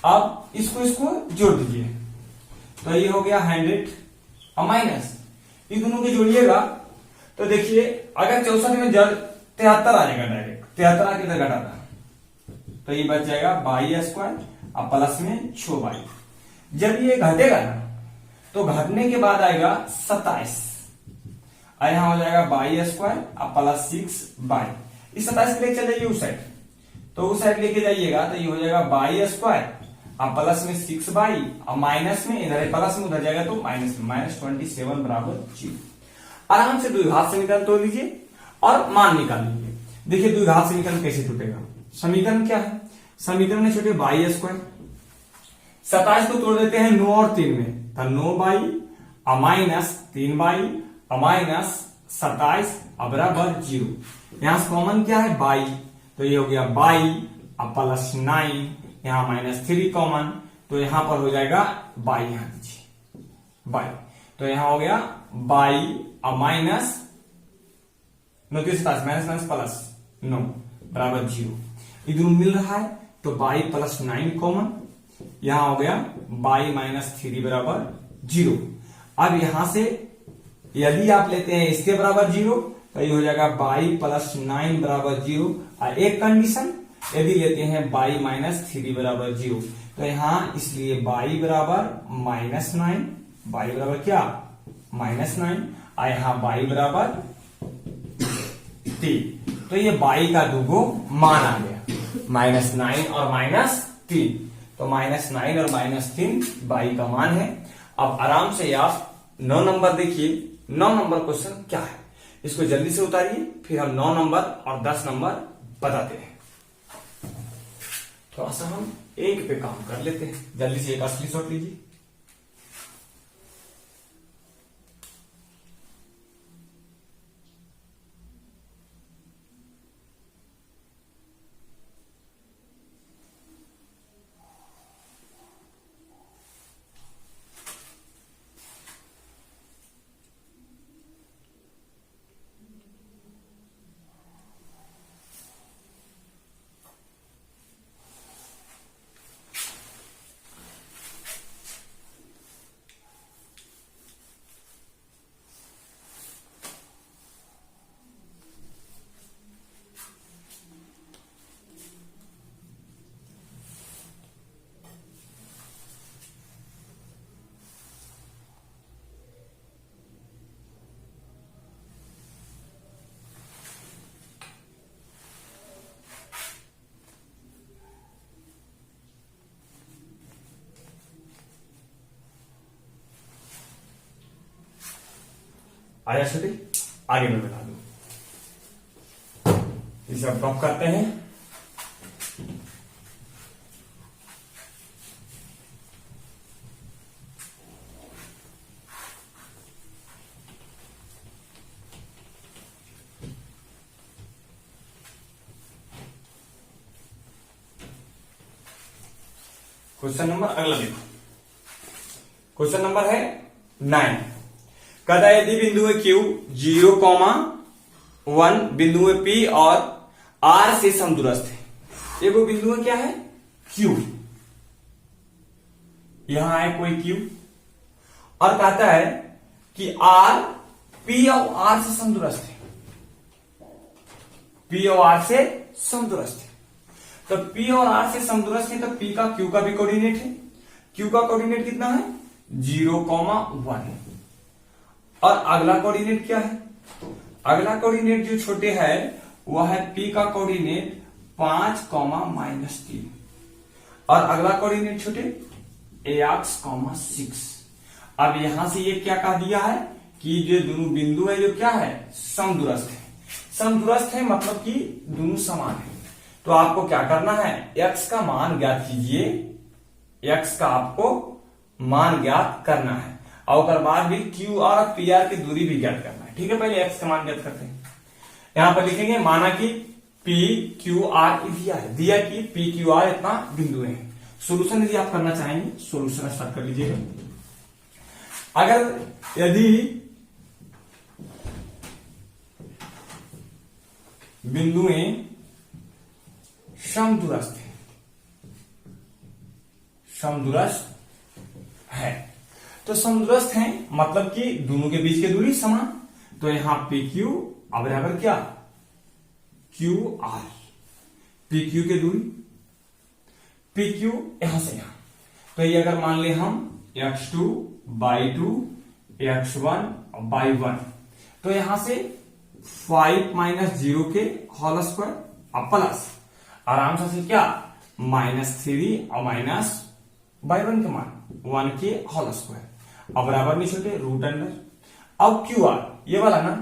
अब इसको जोड़ दीजिए, तो ये हो गया 100 और माइनस इन दोनों को जोड़िएगा तो देखिए अगर 64 में जड़ 73 आ जाएगा, डायरेक्ट 73 आके इधर घटाता तो ये बच जाएगा 22 स्क्वायर और प्लस में 6 बाई। जब ये घटेगा ना तो घटने के बाद आएगा 27 और यहां हो जाएगा 22 स्क्वायर और प्लस 6 बाई। इस 27 के लेके चल जाइए उस साइड, तो उस साइड लेके जाइएगा तो ये हो जाएगा 22 स्क्वायर और प्लस में 6 बाई और माइनस में इधर प्लस में उधर जाएगा तो माइनस में -27 बराबर 0। आराम से द्विघात समीकरण तोड़ लीजिए और मान निकाल लीजिए। देखिए द्विघात समीकरण कैसे टूटेगा, समीकरण क्या है, समीकरण है छोटे 22 स्क्वायर, 27 को तोड़ देते हैं 9 और 3 में, तो 9 बाई और माइनस 3 बाई और माइनस 27 बराबर 0। यहां से कॉमन क्या है बाई, तो ये हो गया बाई और प्लस 9, यहां -3 कॉमन, तो यहां पर हो जाएगा बाई, यहां दीजिए बाई, तो यहां हो गया बाई और माइनस 9 माइनस प्लस 9 बराबर 0। इधर मिल रहा है तो बाई प्लस 9 कॉमन, यहां हो गया बाई -3 बराबर 0। अब यहां से यदि आप लेते हैं इसके बराबर 0 तो ये हो जाएगा बाई प्लस 9 बराबर 0। और एक कंडीशन यदि लेते हैं बाई -3 बराबर 0 तो यहां इसलिए बाई बराबर -9, बाई बराबर क्या -9 और यहां बाई बराबर 3, तो ये बाई का दुगो मान आ गया -9 और -3, तो -9 और -3 बाई का मान है। अब आराम से आप 9 नंबर देखिए, 9 नंबर क्वेश्चन क्या है इसको जल्दी से उतारिए, फिर हम 9 नंबर और 10 नंबर बताते हैं। थोड़ा सा हम एक पे काम कर लेते हैं, जल्दी से एक असली शॉट लीजिए। आया छोटे, आगे मैं बता दूं, इसे अब ड्रॉप करते हैं। क्वेश्चन नंबर अगला देखो, क्वेश्चन नंबर है 9। कहता है यदि बिंदु है Q 0,1 बिंदु है P और R से समदूरस्थ है। एक बिंदु है क्या है Q, यहां है कोई Q और कहता है कि R P और R से समदूरस्थ है, P और R से समदूरस्थ है। तो P और R से समदूरस्थ है तो P का Q का भी कोऑर्डिनेट है। Q का कोऑर्डिनेट कितना है 0,1 और अगला कोऑर्डिनेट क्या है, अगला कोऑर्डिनेट जो छोटे है वह है P का कोऑर्डिनेट 5,-3 और अगला कोऑर्डिनेट छोटे AX,6। अब यहां से ये क्या कह दिया है कि जो दोनों बिंदु है जो क्या है समदूरस्थ है। समदूरस्थ है मतलब कि दोनों समान है। तो आपको क्या करना है, x का मान ज्ञात कीजिए, x का आपको मान ज्ञात करना है और उसके बाद भी QR और PR की दूरी भी ज्ञात करना है। ठीक है, पहले x का मान ज्ञात करते हैं। यहां पर लिखेंगे माना कि PQR दिया कि PQR इतना बिंदु है। सोल्यूशन यदि आप करना चाहेंगे सोल्यूशन स्टार्ट कर लीजिएगा। अगर यदि बिंदुएं समदूरस्थ है, समदूरस्थ है तो समदूरस्थ है मतलब कि दोनों के बीच की दूरी समान। तो यहां PQ बराबर क्या QR, PQ की दूरी PQ यहां से यहां, तो ये अगर मान ले हम x2/2 x1/1 तो यहां से 5 - 0 के होल स्क्वायर और प्लस आराम से क्या -3 और -/1 के मान 1 के होल स्क्वायर और बराबर नहीं छोटे √अंडर। अब QR ये वाला ना,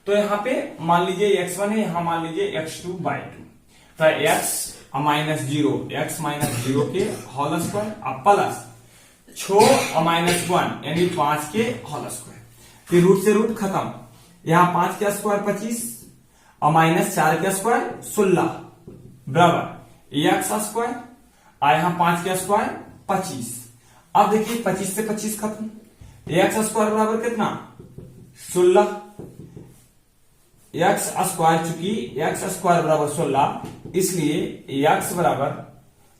तो यहां पे मान लीजिए x1 है, यहां मान लीजिए x2/2 तो x -0 के होल स्क्वायर और प्लस 6 और -1 यानी 5 के होल स्क्वायर। फिर रूट से रूट खत्म, यहां 5 के स्क्वायर 25 और -4 के स्क्वायर 16 बराबर x स्क्वायर और यहां 5 के स्क्वायर 25। अब देखिए 25 से 25 खत्म, x स्क्वायर बराबर कितना 16, x स्क्वायर चूंकि x स्क्वायर बराबर 16 इसलिए x बराबर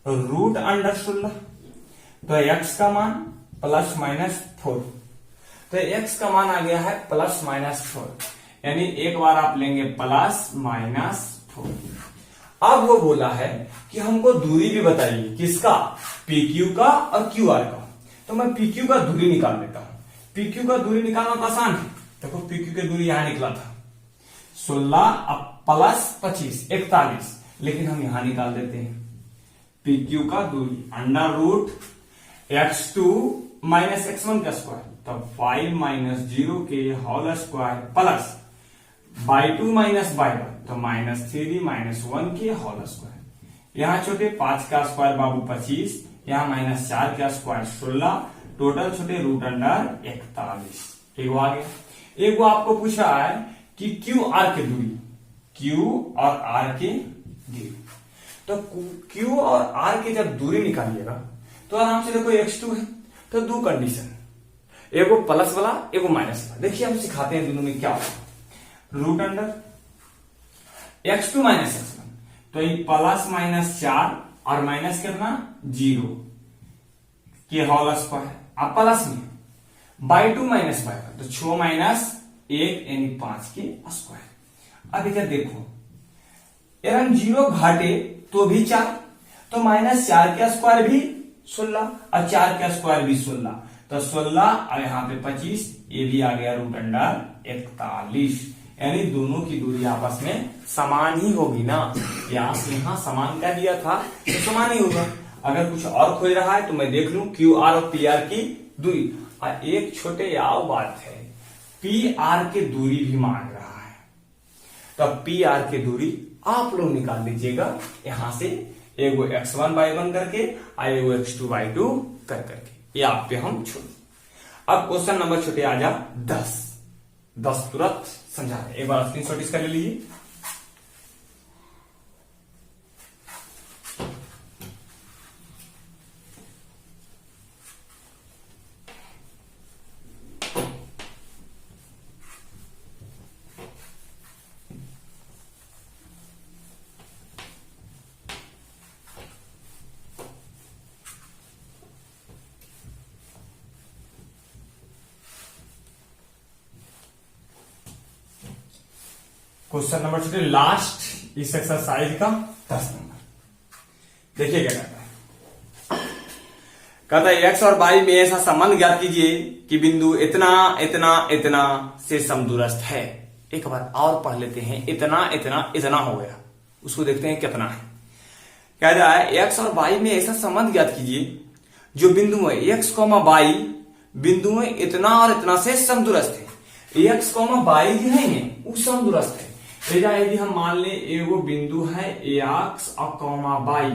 √16। तो x का मान +-4, तो x का मान आ गया है +-4 यानी एक बार आप लेंगे +-4। अब वो बोला है कि हमको दूरी भी बताइए, किसका PQ का और QR का। तो मैं PQ का दूरी निकाल लेता हूं। PQ का दूरी निकालना तो आसान है, देखो PQ की दूरी यहां निकला था 16 +25 41, लेकिन हम यहां निकाल देते हैं PQ का दूरी √x2 - x1 का स्क्वायर तो 5 - 0 के होल स्क्वायर प्लस (2 - 1 तो -3 - 1 के होल स्क्वायर। यहां छोटे 5 का स्क्वायर बाबू 25, यहां -4 का स्क्वायर 16, टोटल छोटे √41। एक आ गया। एक वो आपको पूछा है कि QR की दूरी, Q और R की दूरी, तो Q और R की जब दूरी निकालिएगा तो आराम से देखो x2 है तो दो कंडीशन, एगो प्लस वाला एगो माइनस वाला। देखिए हम सिखाते हैं दोनों में क्या होगा। √अंडर x2 - x1 तो ये +-4 और माइनस कितना 0 के होल स्क्वायर अब प्लस में (2 - 1 तो 6 - 1 यानी 5 के स्क्वायर। अब इधर देखो यार 0 घाटे तो भी 4, तो -4 का स्क्वायर भी 16 और 4 का स्क्वायर भी 16 तो 16 और यहाँ पे 25, ये भी आ गया √41 यानी दोनों की दूरी आपस में समान ही होगी ना। यहां समान का दिया था तो समान ही होगा। अगर कुछ और खोज रहा है तो मैं देख लूं QR और PR की दूरी। और एक छोटे याव बात है, PR की दूरी भी मांग रहा है तो PR की दूरी आप लोग निकाल लीजिएगा यहां से, एगो x1/1 करके और एगो x2/2 कर करके। ये आप पे हम छोड़। अब क्वेश्चन नंबर छोटे आ जा 10 तुरंत समझा रहे, एक बार स्क्रीनशॉट इसका ले लीजिए। क्वेश्चन नंबर छोटे लास्ट इस एक्सरसाइज का 10 नंबर। देखिए क्या कहता है, कहता है एक्स और वाई में ऐसा संबंध ज्ञात कीजिए कि बिंदु इतना इतना इतना से समदूरस्थ है। एक बार और पढ़ लेते हैं, इतना इतना इतना हो गया, उसको देखते हैं कितना है। कह रहा है एक्स और वाई में ऐसा संबंध ज्ञात कीजिए जो बिंदु है एक्स कॉमा वाई बिंदु में इतना और इतना से समदूरस्थ है। एक्स कॉमा वाई जो है वो समदूरस्थ है। यदि हम मान ले एगो बिंदु है एक्स और कॉमा वाई,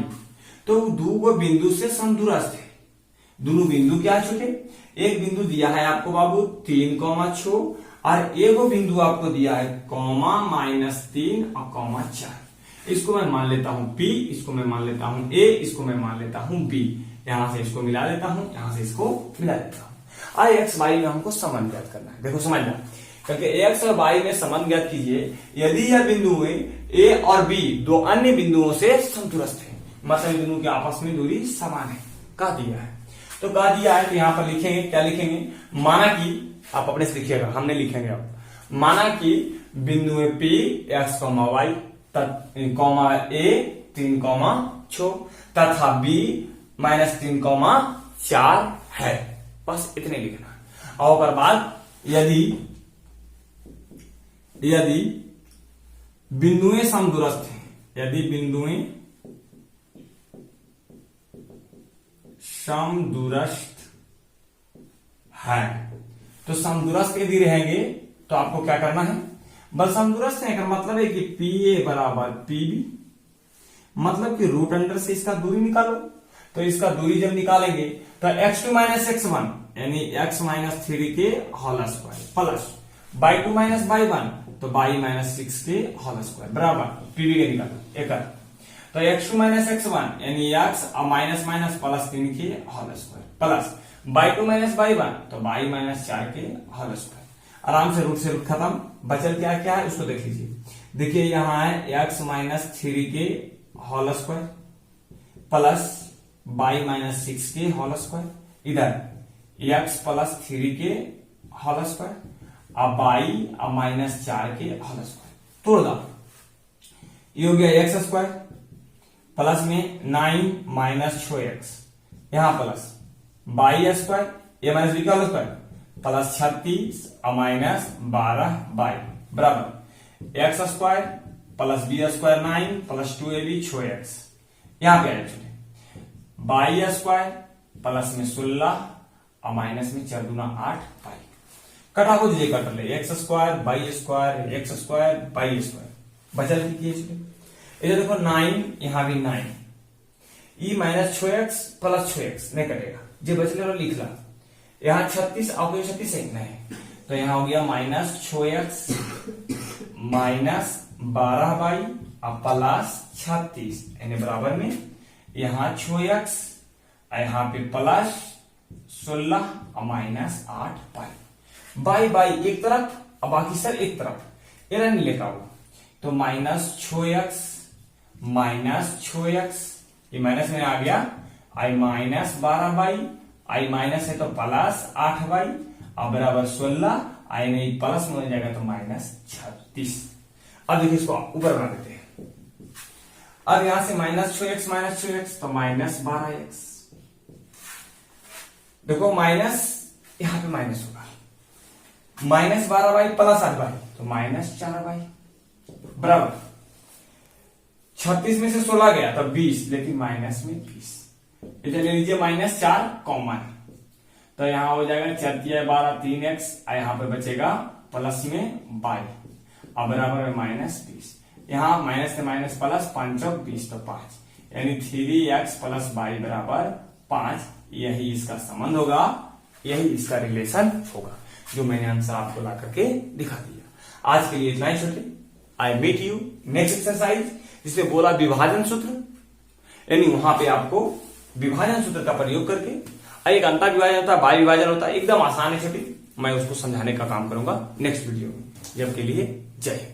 तो दो बिंदु से समदूरस्थ है। दोनों बिंदु क्या है छोटे, एक बिंदु दिया है आपको बाबू 3,6 और एगो बिंदु आपको दिया है कॉमा -3 और कॉमा 4। इसको मैं मान लेता हूं P, इसको मैं मान लेता हूं A, इसको मैं मान लेता हूं B। यहां से इसको मिला लेता हूं, यहां से इसको मिला लेता हूं। और एक्स वाई में हमको संबंध ज्ञात करना है। देखो समझना, क्योंकि एक्स और वाई में संबंध ज्ञात कीजिए यदि यह बिंदु A और B दो अन्य बिंदुओं से समदूरस्थ है, मतलब बिंदु के आपस में दूरी समान है। कह दिया है तो कह दिया है, तो यहां पर लिखेंगे, क्या लिखेंगे, माना कि आप अपने से लिखिएगा, हमने लिखेंगे अब, माना कि बिंदु P x comma y comma A 3,6 तथा B -3,4 है। बस इतने लिखना। और बाद यदि बिंदुएं समदूरस्थ हैं, यदि बिंदुएं समदूरस्थ है, तो समदूरस्थ यदि रहेंगे तो आपको क्या करना है, बस समदूरस्थ है का मतलब है कि PA बराबर PB, मतलब कि रूट अंडर से इसका दूरी निकालो। तो इसका दूरी जब निकालेंगे तो x2 - x1 यानी x - 3 के whole square plus y2 - y1 तो y - 6 के होल स्क्वायर बराबर PB के निकालो एक। तो x2 - x1 यानी x माइनस माइनस प्लस 3 के whole square plus y2 - y1 तो y - 4 के होल स्क्वायर। आराम से रूट खत्म, बचल क्या क्या है उसको देख लीजिए। देखिए यहां है x - 3 के होल स्क्वायर प्लस y - 6 के होल स्क्वायर, इधर x + 3 के होल स्क्वायर अब y -4 के होल स्क्वायर तोड़ दो। ये हो गया x स्क्वायर प्लस में 9 - 6x यहां प्लस y स्क्वायर ये माइनस b का होल स्क्वायर प्लस 36 -12y बराबर x square plus b square 9 plus 2ab 6x। यहां पे आए छोटे y स्क्वायर प्लस में 16 और माइनस में 4 दूना 8 y। कटा को दीजिए, कट ले x square y square x square y square बचल इधर देखो 9, यहां भी 9 e -6x प्लस 6x नहीं कटेगा, जो बचले वाला लिख ला। यहां 36 और 36 एक नहीं, तो यहां हो गया -6x -12y और प्लस 36 यानी बराबर में यहां 6x यहां पे प्लस 16 और -8y। बाई बाई एक तरफ और बाकी सब एक तरफ, ये नहीं लेता हुआ तो -6x ये माइनस में आ गया i -12y, i माइनस है तो प्लस 8y और बराबर 16, i नहीं प्लस में हो जाएगा तो -36। अब देखिए इसको ऊपर बना देते हैं। अब यहां से -6x तो -12x, देखो माइनस यहां पे माइनस होगा, -12y प्लस 8y तो -4y बराबर 36 में से 16 गया तो 20, लेकिन माइनस में 20। इधर ले लीजिए -4 कॉमन, तो यहां हो जाएगा 4 × 12 3x, यहां पे बचेगा प्लस में y और बराबर में -20। यहां माइनस से माइनस प्लस 5 और 20 तो 5 यानी 3x + y बराबर 5। यही इसका संबंध होगा, यही इसका रिलेशन होगा, जो मैंने आंसर आपको ला करके दिखा दिया। आज के लिए इतना ही छोटे। I meet you next exercise, जिसमें बोला विभाजन सूत्र, यानी वहां पे आपको विभाजन सूत्र का प्रयोग करके एक अंतर विभाजन होता है, बाह्य विभाजन होता है, एकदम आसान है छोटे। मैं उसको समझाने का काम करूंगा नेक्स्ट वीडियो में। जब के लिए जय हिंद।